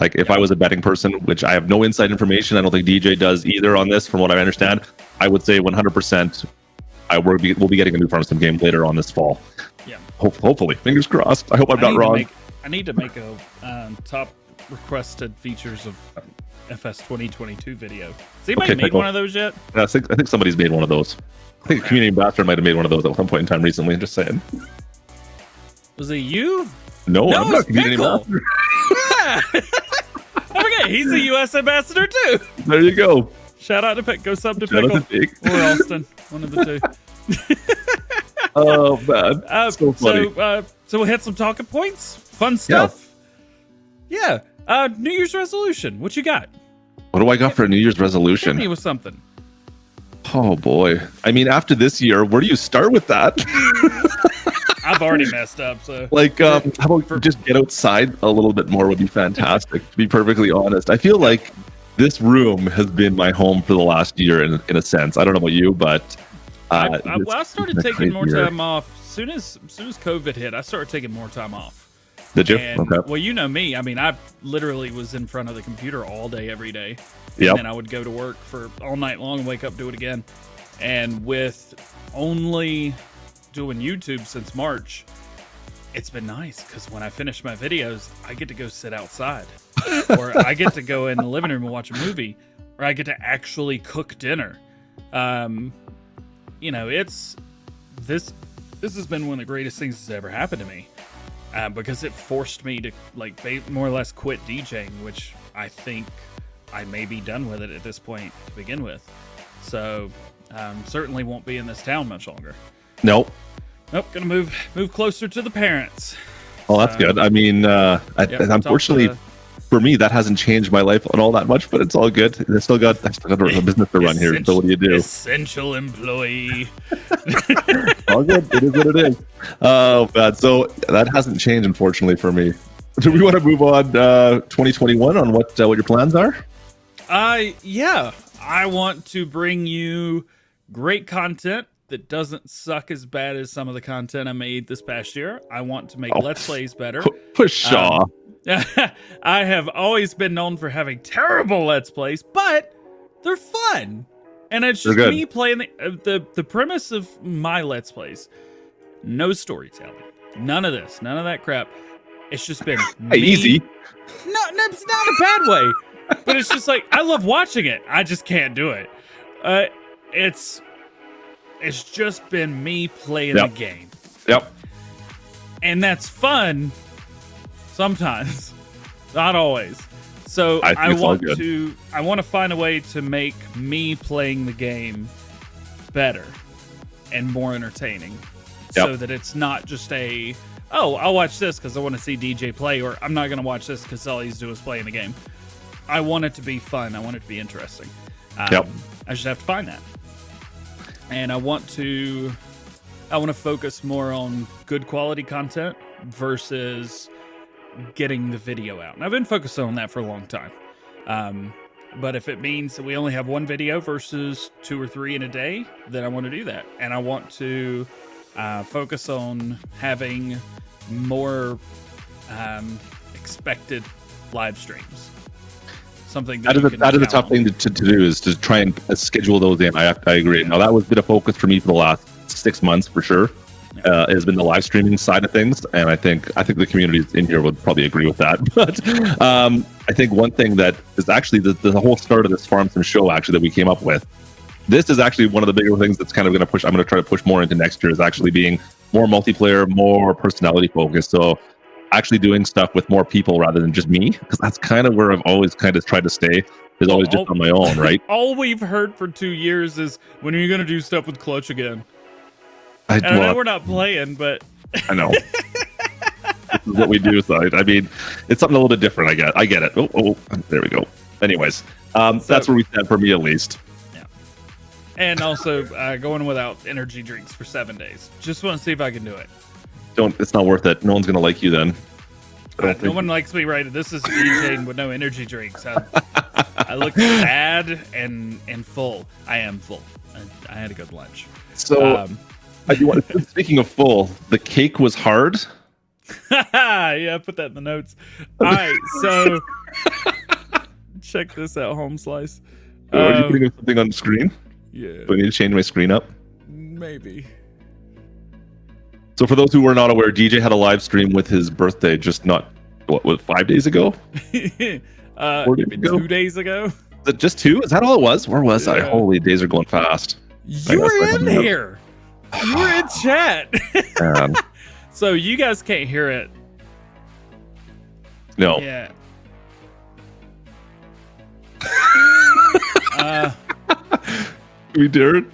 Like, if I was a betting person, which I have no inside information, I don't think DJ does either on this, from what I understand, I would say 100% we'll be getting a new Farm Sim game later on this fall. Yeah. Hopefully. Fingers crossed. I hope I'm not wrong. I need to make a top requested features of FS 2022 video. Has anybody made one of those yet? Yeah, I think somebody's made one of those. I think a community ambassador might have made one of those at some point in time recently. Just saying. Was it you? No, I'm not a community Pickle. ambassador. Yeah. I forget, he's a U.S. ambassador too. There you go. Shout out to Pick. Go sub to Shout out Pickle to Pick. or Austin, one of the two. Oh man, so funny. So we had some talking points, fun stuff. Yeah. New Year's resolution. What you got? What do I got for a New Year's Hit resolution? me with something. Oh boy. I mean, after this year, where do you start with that? I've already messed up. So Like, how about just get outside a little bit more would be fantastic, to be perfectly honest. I feel like this room has been my home for the last year in a sense. I don't know about you, but I started it's been a taking more crazy year. time off. Soon as COVID hit, I started taking more time off. Did you? And, Okay. well, you know me. I mean, I literally was in front of the computer all day, every day. Yep. And then I would go to work for all night long and wake up, do it again. And with only doing YouTube since March, it's been nice because when I finish my videos, I get to go sit outside, or I get to go in the living room and watch a movie, or I get to actually cook dinner. You know, this has been one of the greatest things that's ever happened to me, because it forced me to like more or less quit DJing, which I think I may be done with it at this point to begin with. So certainly won't be in this town much longer. Nope. Nope, gonna move closer to the parents. Well, that's good. I mean, unfortunately, for me, that hasn't changed my life at all that much, but it's all good. I still got a business to run here. So what do you do? Essential employee. All good. It is what it is. Oh, bad. So that hasn't changed, unfortunately, for me. Do we want to move on 2021 on what your plans are? Yeah. I want to bring you great content that doesn't suck as bad as some of the content I made this past year. I want to make Let's Plays better. Pshaw. I have always been known for having terrible Let's Plays, but they're fun. And it's just me playing the premise of my Let's Plays. No storytelling. None of this. None of that crap. It's just been easy. No, it's not a bad way. But it's just like, I love watching it. I just can't do it. It's just been me playing the game. Yep. And that's fun sometimes. Not always. So I want to find a way to make me playing the game better and more entertaining. So that it's not just I'll watch this because I want to see DJ play, or I'm not going to watch this because all he's doing is playing the game. I want it to be fun. I want it to be interesting. I just have to find that. And I want to focus more on good quality content versus getting the video out. And I've been focusing on that for a long time. But if it means that we only have one video versus 2 or 3 in a day, then I want to do that. And I want to focus on having more expected live streams. Something that is a tough thing to do, is to try and schedule those in. I agree. Now that was been a focus for me for the last 6 months for sure. Has been the live streaming side of things, and I think the community in here would probably agree with that. But I think one thing that is actually the whole start of this Farm Sim show actually that we came up with. This is actually one of the bigger things that's kind of going to push. I'm going to try to push more into next year, is actually being more multiplayer, more personality focused. So actually doing stuff with more people rather than just me, because that's kind of where I've always kind of tried to stay. Is always just on my own, right? All we've heard for 2 years is, when are you going to do stuff with Klutch again? I know we're not playing, but I know. This is what we do. So I mean, it's something a little bit different. I get it. Oh, there we go. Anyways, that's where we stand for me, at least. Yeah. And also going without energy drinks for 7 days. Just want to see if I can do it. It's not worth it. No one's gonna like you then. No one likes me, right? This is DJing with no energy drinks. I look sad and full. I am full. I had to go to lunch. So, speaking of full, the cake was hard. Yeah, put that in the notes. All right, so check this out, Home Slice. Are you putting something on the screen? Yeah. Do I need to change my screen up? Maybe. So for those who were not aware, DJ had a live stream with his birthday just 5 days ago? 4 days ago? 2 days ago? Is it just 2? Is that all it was? Where was I? Holy, days are going fast. You were in here. You were in chat. So you guys can't hear it. No. Yeah. We did.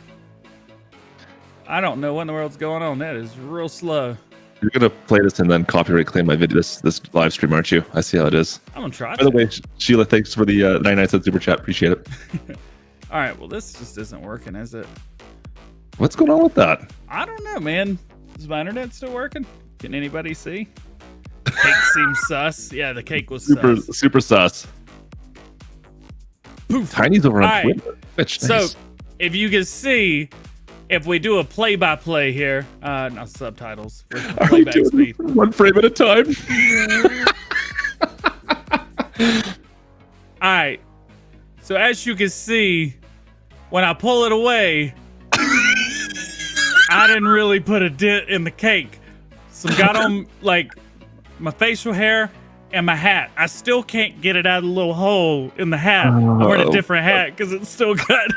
I don't know what in the world's going on. That is real slow. You're gonna play this and then copyright claim my video, this live stream, aren't you? I see how it is. I'm gonna try. By the way, Sheila, thanks for the 99-cent super chat. Appreciate it. All right. Well, this just isn't working, is it? What's going on with that? I don't know, man. Is my internet still working? Can anybody see? Cake seems sus. Yeah, the cake was sus. Super sus. Poof. Tiny's over on All right. Twitter. Bitch, So, nice. if you can see, if we do a play-by-play here, not subtitles, Are we playback doing speed. this one frame at a time? All right. So as you can see, when I pull it away, I didn't really put a dent in the cake. Some got on like my facial hair and my hat. I still can't get it out of the little hole in the hat. I'm wearing a different hat because it's still got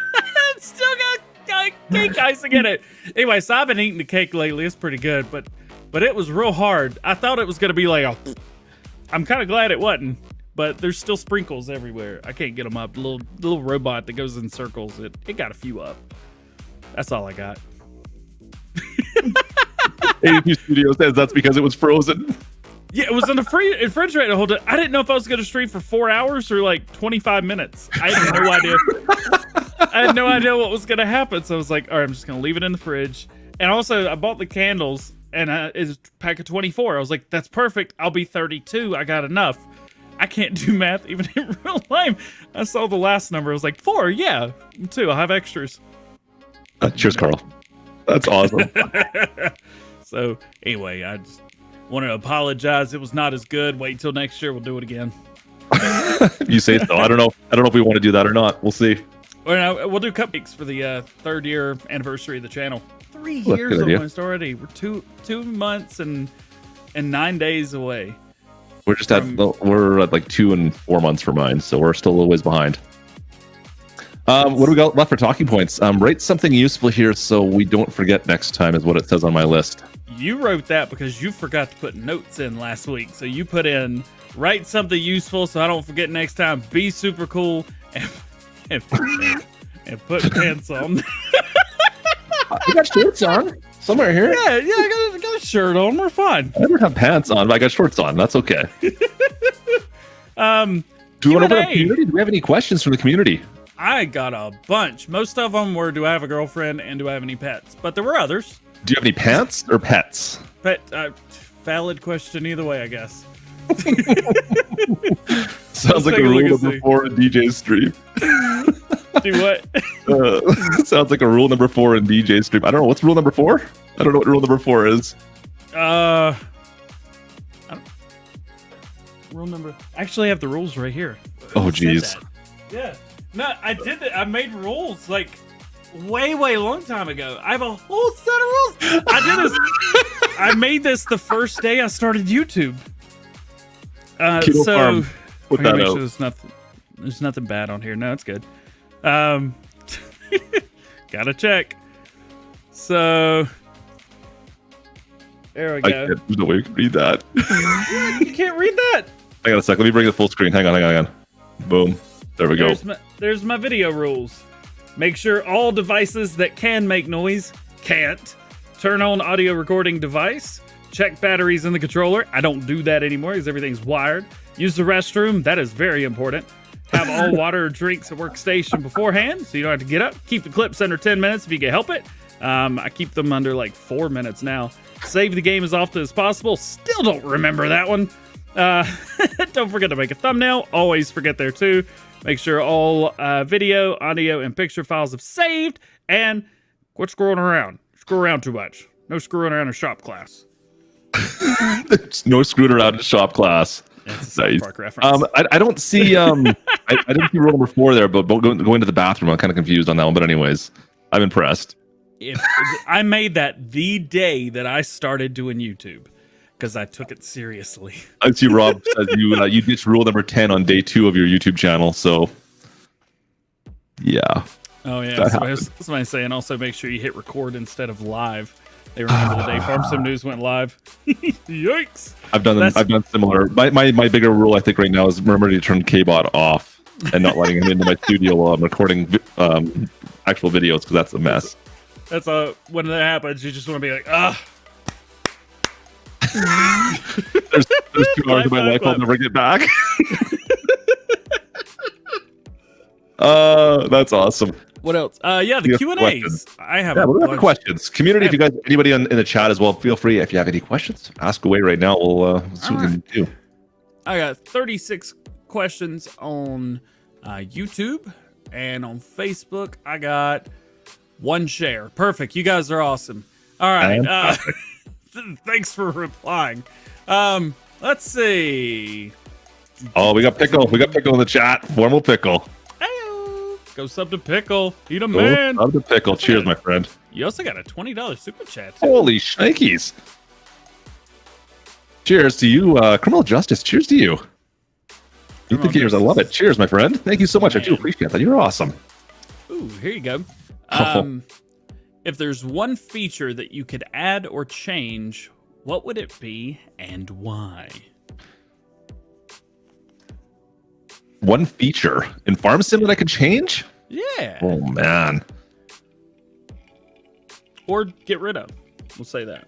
cake icing in it. Anyway, so I've been eating the cake lately. It's pretty good, but it was real hard. I thought it was gonna be like I'm kind of glad it wasn't. But there's still sprinkles everywhere. I can't get them up. The little robot that goes in circles. It got a few up. That's all I got. AEP Studio says that's because it was frozen. Yeah, it was in the refrigerator the whole time. I didn't know if I was going to stream for 4 hours or like 25 minutes. I had no idea. I had no idea what was going to happen. So I was like, all right, I'm just going to leave it in the fridge. And also, I bought the candles, and it's a pack of 24. I was like, that's perfect. I'll be 32. I got enough. I can't do math even in real life. I saw the last number. I was like, 4. Yeah, 2. I'll have extras. Cheers, Carl. That's awesome. So anyway, I just want to apologize. It was not as good. Wait until next year. We'll do it again. You say so. I don't know if we want to do that or not. We'll see. We'll do cupcakes for the 3rd year anniversary of the channel. 3 Well, years good idea. almost already. We're two months and 9 days away. We're just we're at like 2 and 4 months for mine, so we're still a little ways behind. What do we got left for talking points? Write something useful here so we don't forget next time is what it says on my list. You wrote that because you forgot to put notes in last week. So you put in write something useful so I don't forget next time. Be super cool and put pants on. I got shorts on somewhere here. Yeah, I got a shirt on. We're fine. I never have pants on, but I got shorts on. That's okay. Do we want to open up community? Do we have any questions from the community? I got a bunch. Most of them were, do I have a girlfriend and do I have any pets? But there were others. Do you have any pants or pets? But valid question either way, I guess. Sounds like a rule number 4 in DJ's stream. Do what? Sounds like a rule number 4 in DJ's stream. I don't know. What's rule number 4? I don't know what rule number 4 is. Rule number. I actually have the rules right here. Oh, geez. Yeah. No, I did that. I made rules like way long time ago. I have a whole set of rules. I did this. I made this the first day I started YouTube. Keto So Farm. Put I'm gonna that make out. sure there's nothing bad on here. No, it's good. Gotta check. So there we go. There's no way we can read that. You can't read that. Hang on a sec. Let me bring the full screen. Hang on. Boom. There we go. There's my video rules. Make sure all devices that can make noise can't. Turn on audio recording device. Check batteries in the controller. I don't do that anymore because everything's wired. Use the restroom. That is very important. Have all water or drinks at workstation beforehand so you don't have to get up. Keep the clips under 10 minutes if you can help it. I keep them under like 4 minutes now. Save the game as often as possible. Still don't remember that one. Don't forget to make a thumbnail. Always forget there too. Make sure all video, audio, and picture files have saved. And quit screwing around. Screw around too much. No screwing around in shop class. There's no screwing around in shop class. That's a South Park reference. I don't see I didn't see rule number 4 there, but going to the bathroom, I'm kind of confused on that one. But anyways, I'm impressed. I made that the day that I started doing YouTube because I took it seriously. I see Rob says you ditched rule number 10 on day 2 of your YouTube channel. So yeah. Oh yeah. Somebody's saying also make sure you hit record instead of live. They remember the day Farm Sim News went live. Yikes! I've done similar. My bigger rule, I think, right now is remember to turn K-Bot off and not letting him into my studio while I'm recording actual videos, because that's a mess. That's when that happens, you just want to be like, ah. There's 2 hours of my life I'll never get back. That's awesome. What else? Yeah, the Q&As. I have what are the questions? Community, if you guys, anybody in the chat as well, feel free. If you have any questions, ask away right now. We'll see what we can do. I got 36 questions on YouTube, and on Facebook, I got 1 share. Perfect. You guys are awesome. All right. Thanks for replying. Let's see. Oh, we got Pickle. We got Pickle in the chat. Formal Pickle. Go sub to Pickle. Eat a man. Sub to Pickle. Cheers, my friend. You also got a $20 super chat, too. Holy shnikes. Cheers to you, Criminal Justice. Cheers to you. Eat the gears. I love it. Cheers, my friend. Thank you so much. I do appreciate that. You're awesome. Ooh, here you go. If there's one feature that you could add or change, what would it be and why? One feature in Farm Sim that I could change? Yeah. Oh, man. Or get rid of. We'll say that.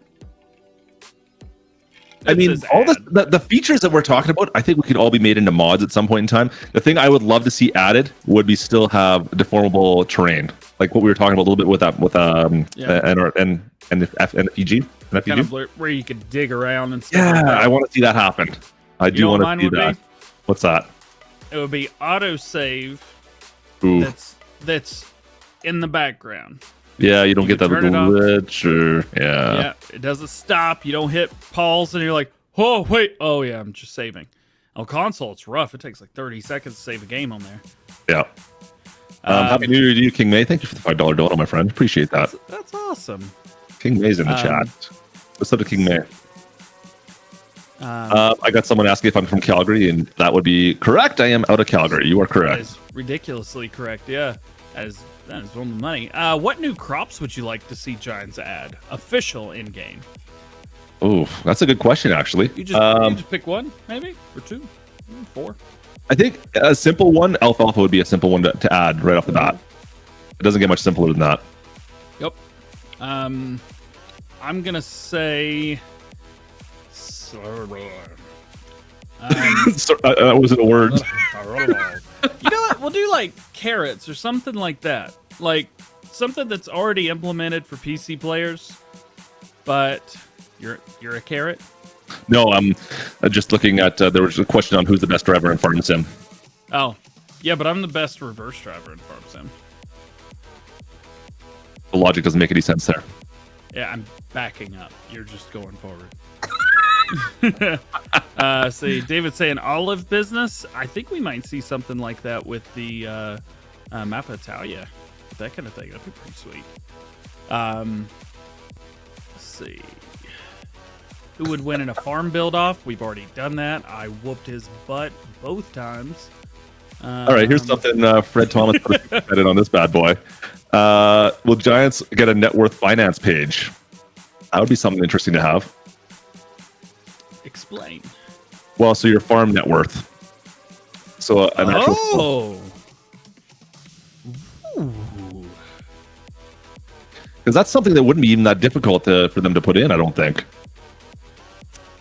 I mean, all the features that we're talking about, I think we could all be made into mods at some point in time. The thing I would love to see added would be still have deformable terrain, like what we were talking about a little bit with NFPG. Kind of where you could dig around and stuff. Yeah, like that. I want to see that happen. I do want to see that. What's that? It would be autosave. Ooh. That's in the background. Yeah, you don't get that glitch. Yeah, it doesn't stop. You don't hit pause, and you're like, oh, wait. Oh, yeah, I'm just saving. On console, it's rough. It takes like 30 seconds to save a game on there. Yeah. Happy New Year to you, King May. Thank you for the $5 donut, my friend. Appreciate that. That's awesome. King May's in the chat. What's up to King May? I got someone asking if I'm from Calgary, and that would be correct. I am out of Calgary. You are correct. That is ridiculously correct. Yeah, that is one of the money. What new crops would you like to see Giants add? Official in game. Oh, that's a good question, actually. You just pick one, maybe, or 2, 4. I think a simple one, alfalfa would be a simple one to add right off the bat. It doesn't get much simpler than that. Yep. I'm gonna say. That wasn't a word. You know what? We'll do like carrots or something like that. Like something that's already implemented for PC players, but you're a carrot. No, I'm just looking at. There was a question on who's the best driver in Farm Sim. Oh, yeah, but I'm the best reverse driver in Farm Sim. The logic doesn't make any sense there. Yeah, I'm backing up. You're just going forward. See, David saying olive business. I think we might see something like that with the Mappa Italia. That kind of thing. That'd be pretty sweet. Let's see. Who would win in a farm build-off? We've already done that. I whooped his butt both times. All right, here's something Fred Thomas put a on this bad boy. Will Giants get a net worth finance page? That would be something interesting to have. Explain. Well, so your farm net worth. So an actual. Because that's something that wouldn't be even that difficult for them to put in, I don't think.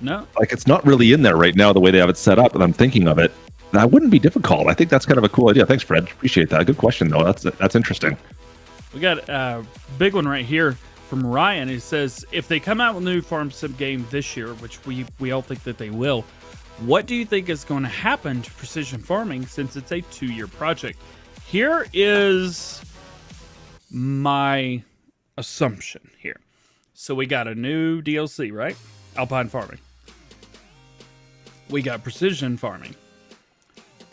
No. Like, it's not really in there right now the way they have it set up, and I'm thinking of it. That wouldn't be difficult. I think that's kind of a cool idea. Thanks, Fred. Appreciate that. Good question, though. That's interesting. We got a big one right here from Ryan. He says, if they come out with a new Farm Sim game this year, which we all think that they will, what do you think is going to happen to precision farming since it's a 2-year project? Here is my assumption here. So we got a new DLC, right? Alpine farming. We got precision farming.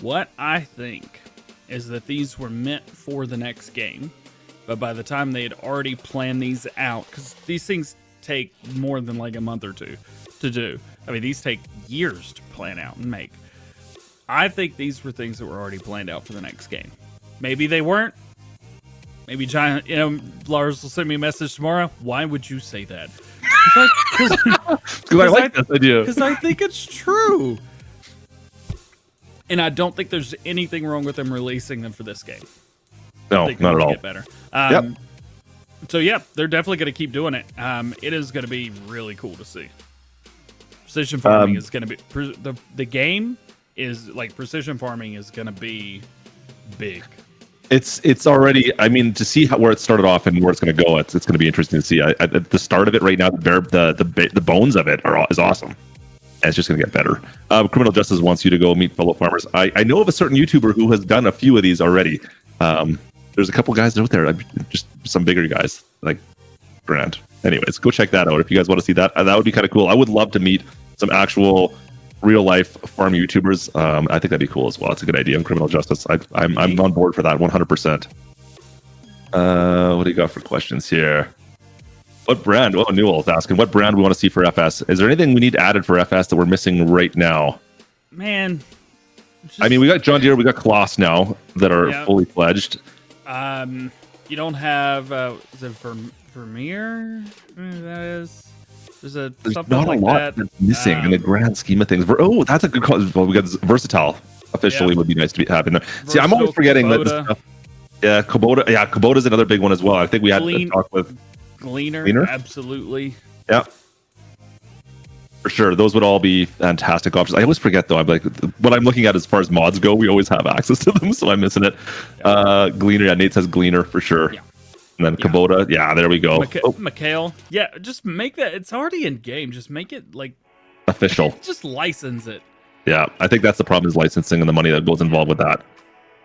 What I think is that these were meant for the next game, but by the time they had already planned these out, because these things take more than like a month or 2 to do. I mean, these take years to plan out and make. I think these were things that were already planned out for the next game. Maybe they weren't, Maybe Giant, Lars will send me a message tomorrow. Why would you say that? Because I like this idea. Because I think it's true. And I don't think there's anything wrong with them releasing them for this game. No, not at all. Get better. Yep. So yeah, they're definitely going to keep doing it. It is going to be really cool to see. Precision farming is going to be the game is like precision farming is going to be big. It's already. I mean, to see where it started off and where it's going to go, it's going to be interesting to see. At the start of it, right now, the bones of it is awesome, and it's just going to get better. Criminal Justice wants you to go meet fellow farmers. I know of a certain YouTuber who has done a few of these already. There's a couple guys out there, just some bigger guys like Grant. Anyways, go check that out if you guys want to see that. That would be kind of cool. I would love to meet some actual real life farm YouTubers. I think that'd be cool as well. It's a good idea in Criminal Justice. I'm on board for that 100%. What do you got for questions here? What brand? Oh, Newell's asking what brand we want to see for FS. Is there anything we need added for FS that we're missing right now? Man, I mean, we got John Deere, we got Kloss now that are fully fledged. You don't have is it Vermeer? That is. There's something not like a lot that that's missing in the grand scheme of things. Oh, that's a good call. Well, we got Versatile officially would be nice to have in there. See, I'm always forgetting that this stuff. Yeah, Kubota. Yeah, Kubota's another big one as well. I think we had to talk with Gleaner. Absolutely. Yeah. For sure. Those would all be fantastic options. I always forget though. I'm like, what I'm looking at as far as mods go, we always have access to them, so I'm missing it. Gleaner. Yeah, Nate says Gleaner for sure. Yeah. And then Kubota, there we go. McHale, just make that. It's already in game. Just make it like official. Just license it. Yeah, I think that's the problem is licensing and the money that goes involved with that.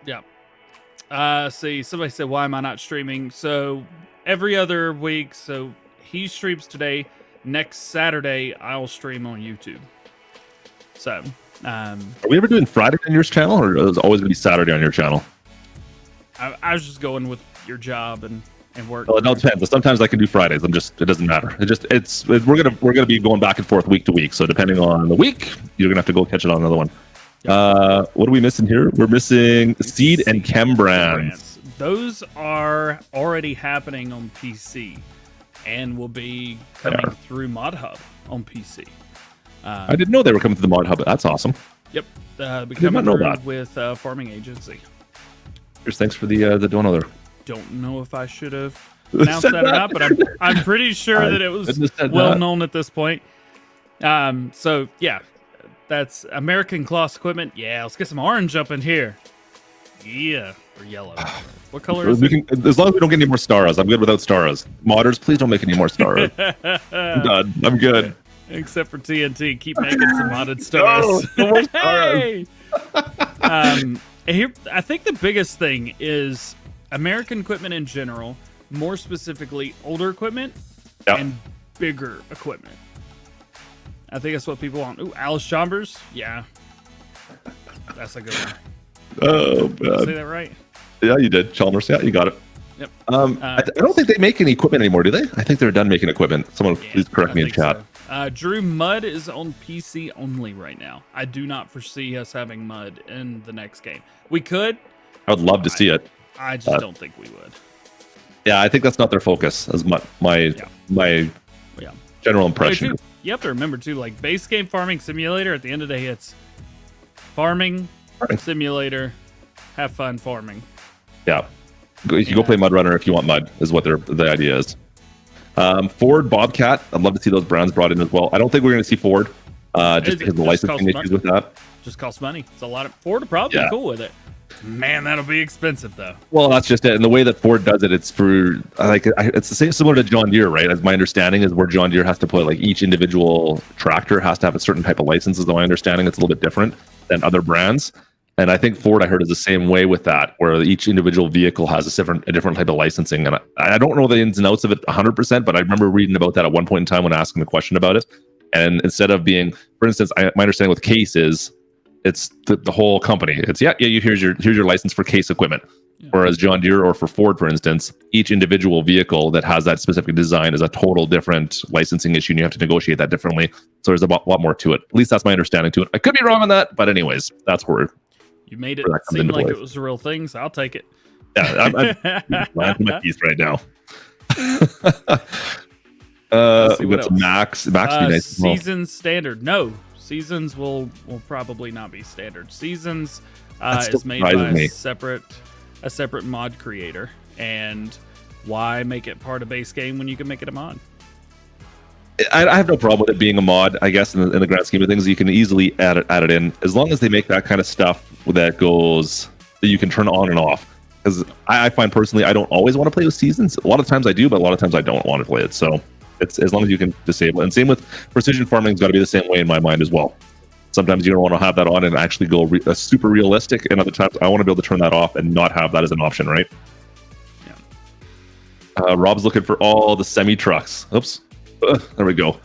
Yeah. See, somebody said, why am I not streaming? So every other week. So he streams today. Next Saturday, I'll stream on YouTube. So, are we ever doing Friday on your channel, or is it always going to be Saturday on your channel? I was just going with your job and work. Well, it all depends. Sometimes I can do Fridays. It doesn't matter. We're gonna be going back and forth week to week. So depending on the week, you're gonna have to go catch it on another one. What are we missing here? We're missing Seed and Chem brands. Those are already happening on PC and will be coming through Mod Hub on PC. I didn't know they were coming to the Mod Hub. That's awesome. Yep. Becoming through with Farming Agency. Here's thanks for the dono there. Don't know if I should have announced that or not, but I'm pretty sure that it was well known at this point. So yeah, that's American Kloss equipment. Yeah, let's get some orange up in here. Yeah, or yellow. What color is it? As long as we don't get any more stars, I'm good without stars. Modders, please don't make any more stars. I'm done. I'm good. Except for TNT, keep making some modded stars. No more stars. And here, I think the biggest thing is American equipment in general, more specifically older equipment and bigger equipment. I think that's what people want. Ooh, Alice Chambers. Yeah. That's a good one. Oh, man. Did I say that right? Yeah, you did. Chalmers. Yeah, you got it. Yep. I don't think they make any equipment anymore, do they? I think they're done making equipment. Someone please correct me in chat. So. Drew, Mud is on PC only right now. I do not foresee us having Mud in the next game. We could. I would love to see it. I just don't think we would. Yeah, I think that's not their focus. As my general impression. You have to remember too, like base game farming simulator. At the end of the day, it's farming simulator. Have fun farming. Yeah, you go play Mud Runner if you want mud. Is what the idea is. Ford Bobcat. I'd love to see those brands brought in as well. I don't think we're going to see Ford, just because of the licensing issues with that. Just costs money. It's a lot of Ford are probably cool with it. Man, that'll be expensive though. Well, that's just it. And the way that Ford does it, it's for it's the same similar to John Deere, right? As my understanding is, where John Deere has to put like each individual tractor has to have a certain type of license. Is my understanding. It's a little bit different than other brands. And I think Ford, I heard, is the same way with that, where each individual vehicle has a different type of licensing. And I don't know the ins and outs of it 100%, but I remember reading about that at one point in time when asking the question about it. And instead of being, for instance, my understanding with Case is it's the whole company. It's here's your license for Case equipment. Yeah. Whereas John Deere or for Ford, for instance, each individual vehicle that has that specific design is a total different licensing issue, and you have to negotiate that differently. So there's a lot more to it. At least that's my understanding to it. I could be wrong on that, but anyways, that's where you made it seem like it was the real thing, so I'll take it. Yeah, I'm landing my teeth right now. See We what got some else. Max be nice as well. Seasons standard. No, seasons will probably not be standard. Seasons still is made by surprises me. a separate mod creator. And why make it part of base game when you can make it a mod? I have no problem with it being a mod. I guess in the grand scheme of things, you can easily add it in as long as they make that kind of stuff that goes that you can turn on and off. Because I find personally, I don't always want to play with seasons. A lot of times I do, but a lot of times I don't want to play it. So it's as long as you can disable it. And same with precision farming's got to be the same way in my mind as well. Sometimes you don't want to have that on and actually go super realistic, and other times I want to be able to turn that off and not have that as an option, right? Yeah. Rob's looking for all the semi trucks. Oops. There we go.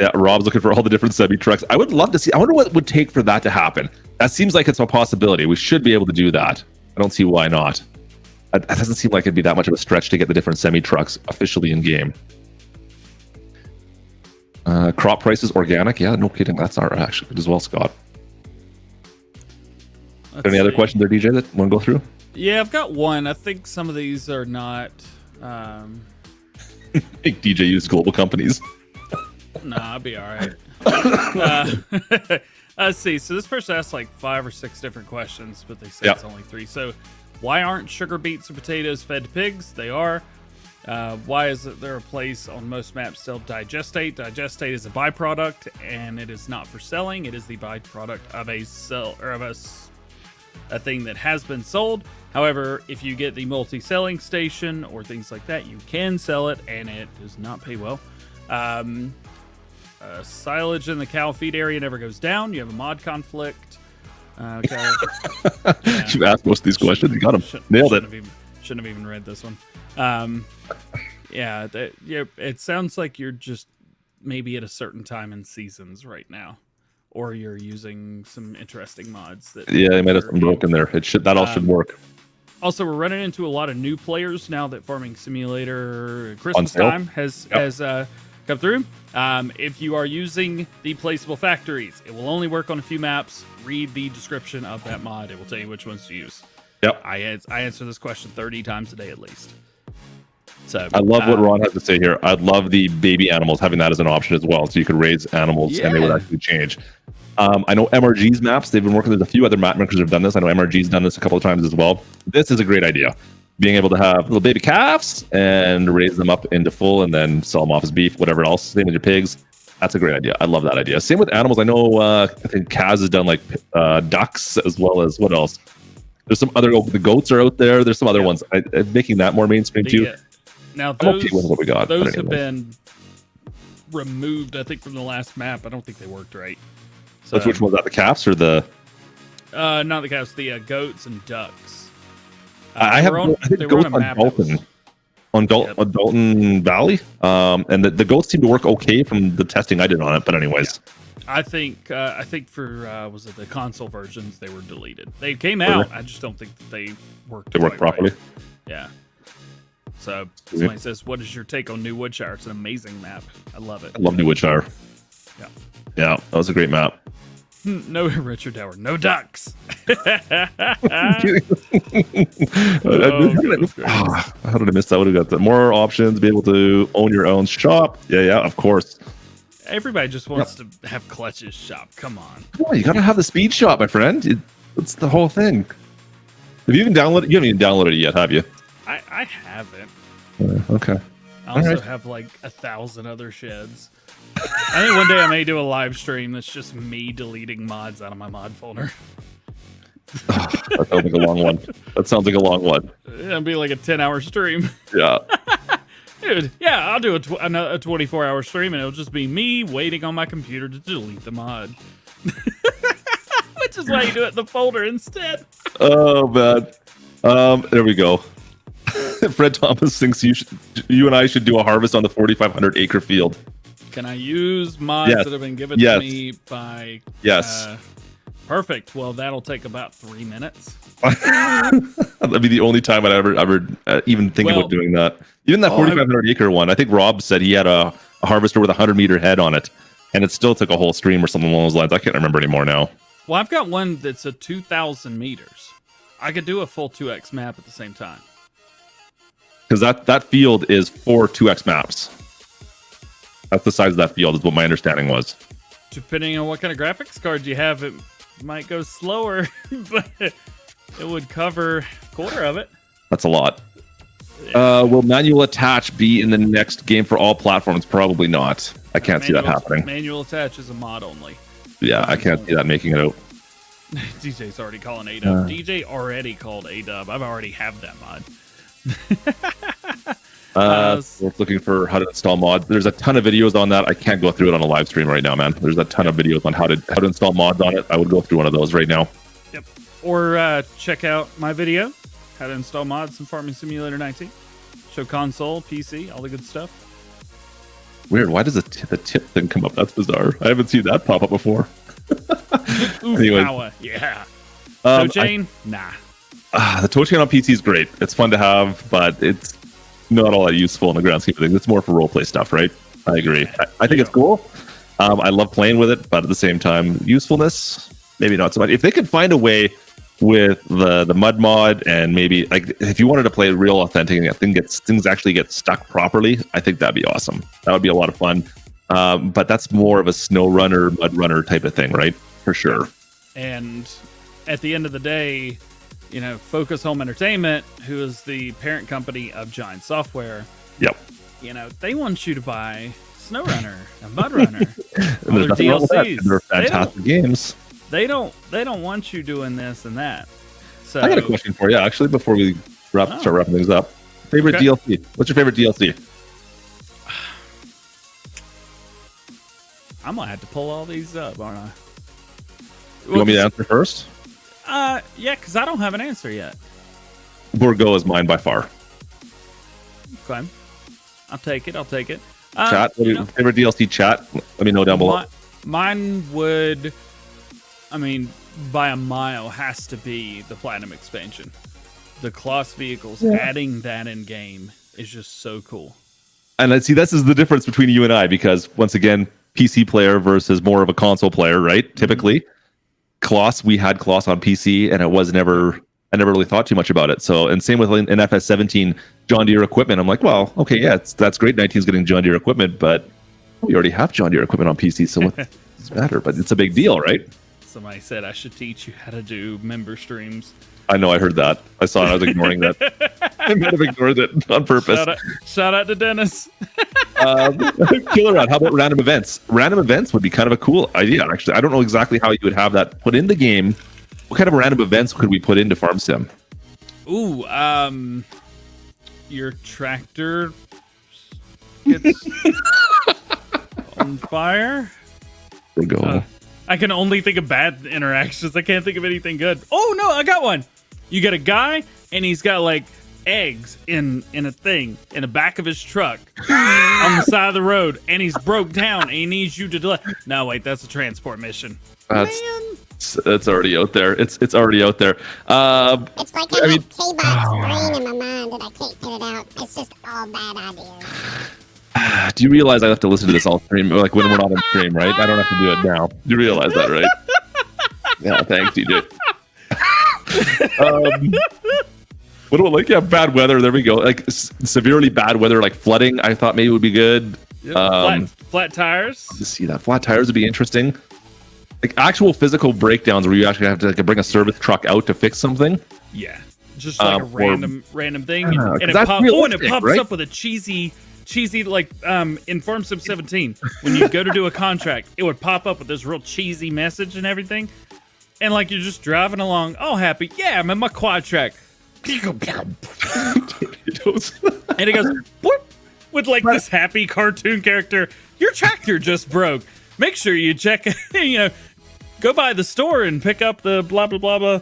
Yeah, Rob's looking for all the different semi trucks. I would love to see. I wonder what it would take for that to happen. That seems like it's a possibility. We should be able to do that. I don't see why not. That doesn't seem like it'd be that much of a stretch to get the different semi trucks officially in game. Crop prices organic. Yeah, no kidding. That's our actually good as well, Scott. Any other questions there, DJ, that want to go through? Yeah, I've got one. I think some of these are not. Make DJ use global companies. Nah, I'll be all right. Let's see. So this person asked like 5 or 6 different questions, but they say it's only 3. So why aren't sugar beets or potatoes fed to pigs? They are. Why is there a place on most maps still digestate? Digestate is a byproduct, and it is not for selling. It is the byproduct of a thing that has been sold. However, if you get the multi-selling station or things like that, you can sell it, and it does not pay well. Silage in the cow feed area never goes down. You have a mod conflict. Okay. You asked most of these questions. You got them. Nailed it. Shouldn't have even read this one. It sounds like you're just maybe at a certain time in seasons right now, or you're using some interesting mods that. Yeah, they might have some broken there. That all should work. Also, we're running into a lot of new players now that Farming Simulator Christmas time has come through. If you are using the placeable factories, it will only work on a few maps. Read the description of that mod; it will tell you which ones to use. Yep. I answer this question 30 times a day at least. So I love what Ron has to say here. I'd love the baby animals having that as an option as well, so you could raise animals and they would actually change. I know MRG's maps, they've been working with a few other map makers who have done this. I know MRG's done this a couple of times as well. This is a great idea. Being able to have little baby calves and raise them up into full and then sell them off as beef, whatever else. Same with your pigs. That's a great idea. I love that idea. Same with animals. I know I think Kaz has done like ducks as well as what else? There's some other, the goats are out there. There's some other ones. Making that more mainstream too. Now those have been removed, I think, from the last map. I don't think they worked right. So, which one was that? The calves or the? Not the calves. The goats and ducks. I think goats on Dalton. On Dalton Valley. And the goats seem to work okay from the testing I did on it. But anyways. Yeah. I think for was it the console versions, they were deleted. They came out. I just don't think that they worked. They worked properly. Right. Yeah. So somebody says, "What is your take on New Woodshire?" It's an amazing map. I love it. I love New Woodshire. Yeah. Yeah, that was a great map. No Richard Tower, no ducks. How did I miss that? Would have got more options, be able to own your own shop. Yeah, of course. Everybody just wants to have Klutch's shop. Come on. Oh, you gotta have the speed shop, my friend. That's the whole thing. Have you even downloaded it? You haven't even downloaded it yet, have you? I haven't. Okay. I also have like 1,000 other sheds. I think one day I may do a live stream that's just me deleting mods out of my mod folder. That sounds like a long one. It'll be like a 10-hour stream. Yeah. Dude, yeah, I'll do a 24-hour stream, and it'll just be me waiting on my computer to delete the mod. Which is why you do it in the folder instead. Oh, man. There we go. Fred Thomas thinks you and I should do a harvest on the 4,500 acre field. Can I use mods that have been given to me by... Yes. Perfect. Well, that'll take about 3 minutes. That'd be the only time I'd ever even think about doing that. Even that 4,500 acre one, I think Rob said he had a harvester with a 100-meter head on it, and it still took a whole stream or something along those lines. I can't remember anymore now. Well, I've got one that's a 2,000 meters. I could do a full 2x map at the same time. Because that field is 4 2x maps. That's the size of that field, is what my understanding was. Depending on what kind of graphics card you have, it might go slower, but it would cover a quarter of it. That's a lot. Will manual attach be in the next game for all platforms? Probably not. I can't see that happening. Manual attach is a mod only. Yeah, I can't see that making it out. DJ's already calling A-Dub. DJ already called A-Dub. I've already have that mod. We're looking for how to install mods. There's a ton of videos on that. I can't go through it on a live stream right now, man. There's a ton of videos on how to install mods on it. I would go through one of those right now. Yep. Or check out my video, how to install mods in Farming Simulator 19. Show console, PC, all the good stuff. Weird. Why does the tip thing come up? That's bizarre. I haven't seen that pop up before. Anyway, yeah. So Jane, nah. The tow chain on PC is great. It's fun to have, but it's not all that useful in the grand scheme of things. It's more for roleplay stuff, right? I agree. I think it's cool. I love playing with it, but at the same time, usefulness, maybe not so much. If they could find a way with the mud mod, and maybe like if you wanted to play real authentic and things actually get stuck properly, I think that'd be awesome. That would be a lot of fun. But that's more of a snow runner, mud runner type of thing, right? For sure. And at the end of the day, Focus Home Entertainment, who is the parent company of Giant Software, yep, they want you to buy Snow Runner and Mud Runner. And there's nothing wrong with that. They're fantastic games. They don't want you doing this and that. So I got a question for you, actually, before we start wrapping things up. Favorite DLC? What's your favorite DLC? I'm gonna have to pull all these up, aren't I? You want me to answer first? Yeah, because I don't have an answer yet. Borgo is mine by far. Okay, I'll take it. Chat, favorite DLC? Chat, let me know down below. Mine would, by a mile, has to be the Platinum expansion. The Kloss vehicles, adding that in game is just so cool. And let's see, this is the difference between you and I, because once again, PC player versus more of a console player, right? Typically, Kloss, we had Kloss on PC, and I never really thought too much about it. So, and same with an FS17 John Deere equipment. I'm like, well, okay, yeah, that's great. 19's getting John Deere equipment, but we already have John Deere equipment on PC, so what does it matter? But it's a big deal, right? Somebody said I should teach you how to do member streams. I know, I heard that. I saw it. I was ignoring that. I might have ignored it on purpose. Shout out to Dennis. Killer Rod, how about random events? Random events would be kind of a cool idea, actually. I don't know exactly how you would have that put in the game. What kind of random events could we put into Farm Sim? Ooh, your tractor gets on fire. We'll go. I can only think of bad interactions. I can't think of anything good. Oh, no, I got one. You got a guy, and he's got, like, eggs in a thing in the back of his truck on the side of the road, and he's broke down, and he needs you to delay. No, wait, that's a transport mission. That's already out there. It's already out there. It's like I have K-Bot's brain in my mind that I can't get it out. It's just all bad ideas. Do you realize I have to listen to this all stream, like when we're not on stream, right? I don't have to do it now. Do you realize that, right? Yeah, thanks, DJ. What about bad weather? There we go. Like severely bad weather, like flooding. I thought maybe would be good. Yep. Flat tires. To see that flat tires would be interesting. Like actual physical breakdowns where you actually have to bring a service truck out to fix something. Yeah, just like a random thing, and it pops right? up with a cheesy like in Farm Sim 17 when you go to do a contract, it would pop up with this real cheesy message and everything, and like you're just driving along, all happy. Yeah, I'm in my quad track. And it goes boop, with like this happy cartoon character. Your tractor just broke. Make sure you check, go by the store and pick up the blah, blah, blah, blah.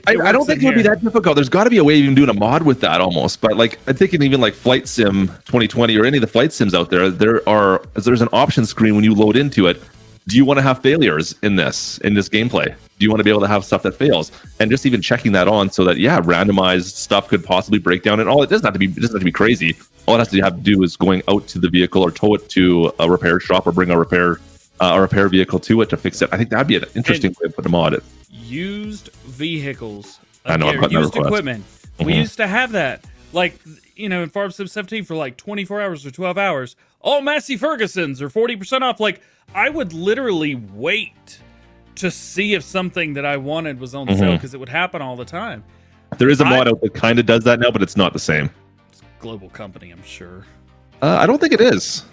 I don't think it would be that difficult. There's got to be a way of even doing a mod with that almost. But like, I'm thinking even like Flight Sim 2020 or any of the flight sims out there, there's an option screen when you load into it. Do you want to have failures in this gameplay? Do you want to be able to have stuff that fails? And just even checking that on so that, randomized stuff could possibly break down. And all it doesn't have to be crazy. All it has to do is going out to the vehicle or tow it to a repair shop or bring a repair vehicle to it to fix it. I think that'd be an interesting way to put a mod. used vehicles, I know, I've gotten that used request. equipment. We used to have that, like, you know, in Farm Sim 17 for like 24 hours or 12 hours. All Massey Fergusons are 40% off. Like, I would literally wait to see if something that I wanted was on sale because it would happen all the time. There is a mod out that kind of does that now, but it's not the same. It's a global company, I'm sure. I don't think it is.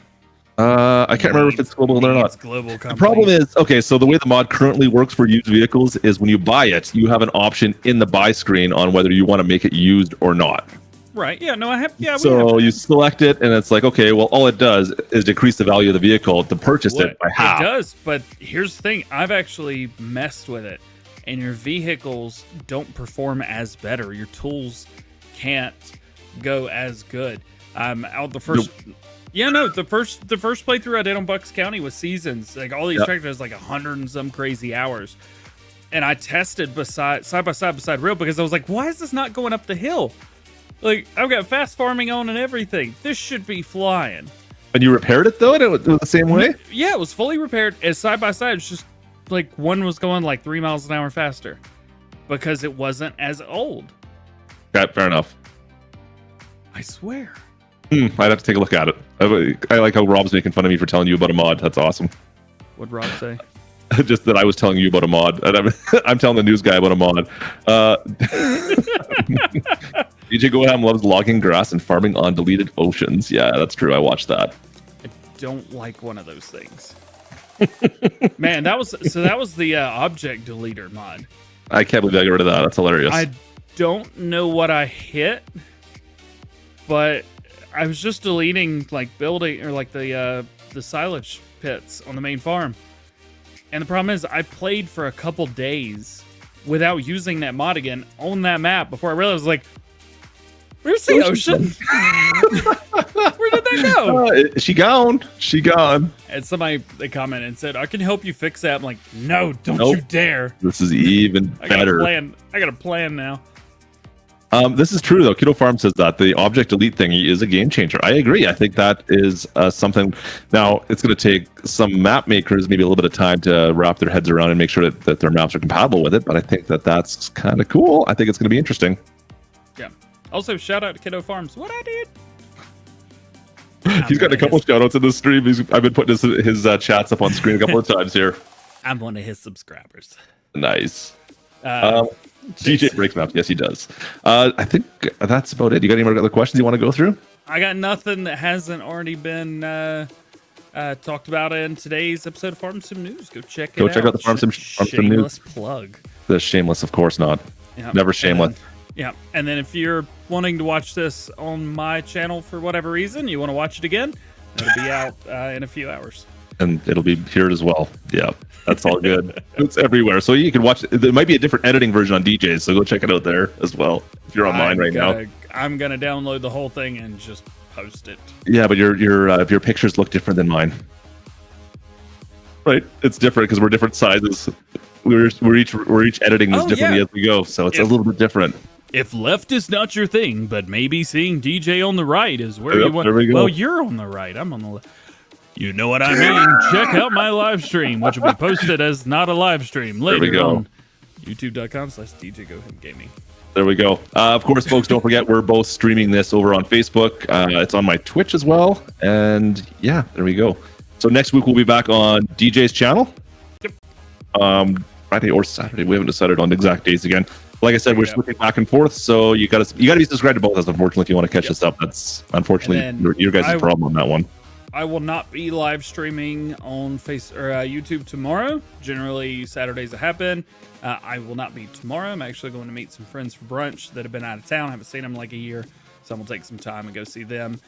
I can't remember if it's global or not. It's global company. The problem is, okay, so the way the mod currently works for used vehicles is when you buy it, you have an option in the buy screen on whether you want to make it used or not. Right. Yeah. No, I have. Yeah. So you select it, and it's like, okay, well, all it does is decrease the value of the vehicle to purchase it by half. It does, but here's the thing: I've actually messed with it, and your vehicles don't perform as better. Your tools can't go as good. Out the first. Yeah, no, the first playthrough I did on Bucks County was Seasons. Like all these tractors, like 100 and some crazy hours, and I tested side by side beside real because I was like, why is this not going up the hill? Like, I've got fast farming on and everything. This should be flying. And you repaired it though, and it was the same way? Yeah, it was fully repaired. As side by side, it's just like one was going like 3 miles an hour faster because it wasn't as old. Okay, fair enough. I swear. I'd have to take a look at it. I like how Rob's making fun of me for telling you about a mod. That's awesome. What'd Rob say? Just that I was telling you about a mod, and I'm telling the news guy about a mod. DJGOHAM loves logging grass and farming on deleted oceans. Yeah, that's true. I watched that. I don't like one of those things. Man, that was the object deleter mod. I can't believe I got rid of that. That's hilarious. I don't know what I hit, but I was just deleting like building or like the silage pits on the main farm. And the problem is I played for a couple days without using that mod again on that map before I realized, like, where's the ocean? Where did that go? She gone. She gone. And somebody, they commented and said, I can help you fix that. I'm like, no, don't you dare. This is even better. I got a plan now. This is true though. Kiddo Farm says that the object delete thingy is a game changer. I agree. I think that is something. Now it's going to take some map makers maybe a little bit of time to wrap their heads around and make sure that their maps are compatible with it. But I think that that's kind of cool. I think it's going to be interesting. Yeah. Also, shout out to Kiddo Farms. What I did. He's got a couple shout outs in the stream. I've been putting his chats up on screen a couple of times here. I'm one of his subscribers. Nice. DJ breaks maps. Yes, he does. I think that's about it. You got any more other questions you want to go through? I got nothing that hasn't already been talked about in today's episode of Farm Sim News. Go check it out. Go check out the Farm Sim News. Shameless plug. The shameless, of course not. Yep. Never shameless. And then if you're wanting to watch this on my channel for whatever reason, you want to watch it again, it'll be out in a few hours. And it'll be here as well. Yeah, that's all good. It's everywhere. So you can watch it. There might be a different editing version on DJs, so go check it out there as well if you're online right now. I'm going to download the whole thing and just post it. Yeah, but your pictures look different than mine. Right? It's different because we're different sizes. We're each editing this differently as we go, so it's a little bit different. If left is not your thing, but maybe seeing DJ on the right is where you want. There we go. Well, you're on the right. I'm on the left. You know what I mean? Check out my live stream, which will be posted as not a live stream later on youtube.com/DJGOHAM Gaming. There we go. Of course, folks, don't forget we're both streaming this over on Facebook. It's on my Twitch as well. And yeah, there we go. So next week we'll be back on DJ's channel. Yep. Friday or Saturday. We haven't decided on exact days again. Like I said, we're switching back and forth, so you gotta be subscribed to both of us. Unfortunately, if you want to catch this up, that's unfortunately your guys' problem on that one. I will not be live streaming on YouTube tomorrow. Generally, Saturdays it happen. I will not be tomorrow. I'm actually going to meet some friends for brunch that have been out of town. I haven't seen them in like a year, so I'm gonna take some time and go see them.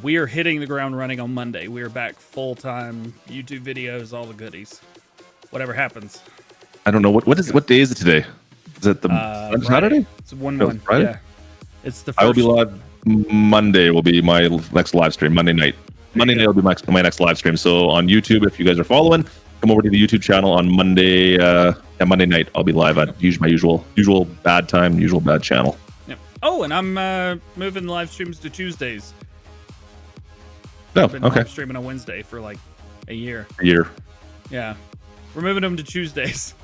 We are hitting the ground running on Monday. We are back full time. YouTube videos, all the goodies. Whatever happens. I don't know what day is it today. Is it the Saturday? It's 1-1. Friday? Yeah. It's the first. I will be live Monday. Will be my next live stream. Monday night. Monday night will be my next live stream. So on YouTube, if you guys are following, come over to the YouTube channel on Monday. Monday night I'll be live at my usual bad time, usual bad channel. Yep. Oh, and I'm moving the live streams to Tuesdays. Oh, I've been live streaming on Wednesday for like a year. A year. Yeah. We're moving them to Tuesdays.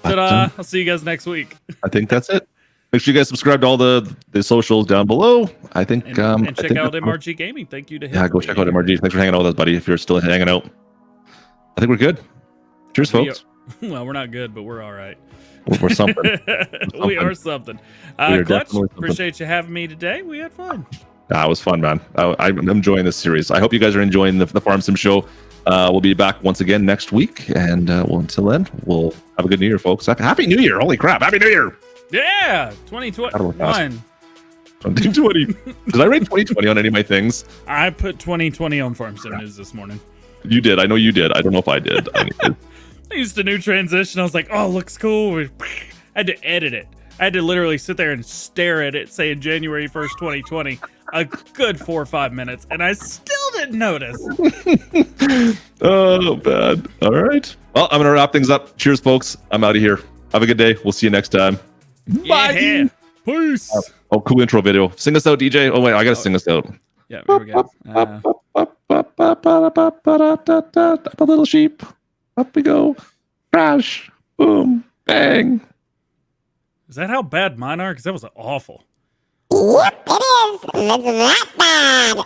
Ta-da! I'll see you guys next week. I think that's it. Make sure you guys subscribe to all the socials down below. I think And I check think out MRG Gaming. Thank you to him. Yeah, go check out MRG. Thanks for hanging out with us, buddy. If you're still hanging out, I think we're good. Cheers, folks. Well, we're not good, but we're all right. We're something. We are something. We are Klutch, definitely something. appreciate you having me today. We had fun. It was fun, man. I'm enjoying this series. I hope you guys are enjoying the Farm Sim show. We'll be back once again next week, and until then, we'll have a good New Year, folks. Happy New Year! Holy crap! Happy New Year! Yeah, 2021. 2020. Did I write 2020 on any of my things? I put 2020 on Farm Sim News this morning. You did. I know you did. I don't know if I did. I used a new transition. I was like, oh, looks cool. I had to edit it. I had to literally sit there and stare at it saying January 1st, 2020, a good 4 or 5 minutes, and I still didn't notice. Oh, bad. All right. Well, I'm going to wrap things up. Cheers, folks. I'm out of here. Have a good day. We'll see you next time. Bye. Yeah. Peace. Oh, cool intro video. Sing us out, DJ. Oh, wait, I got to sing us out. Yeah, here we go. Up a little sheep. Up we go. Crash. Boom. Bang. Is that how bad mine are? Because that was awful. Yep, it is. It's that bad.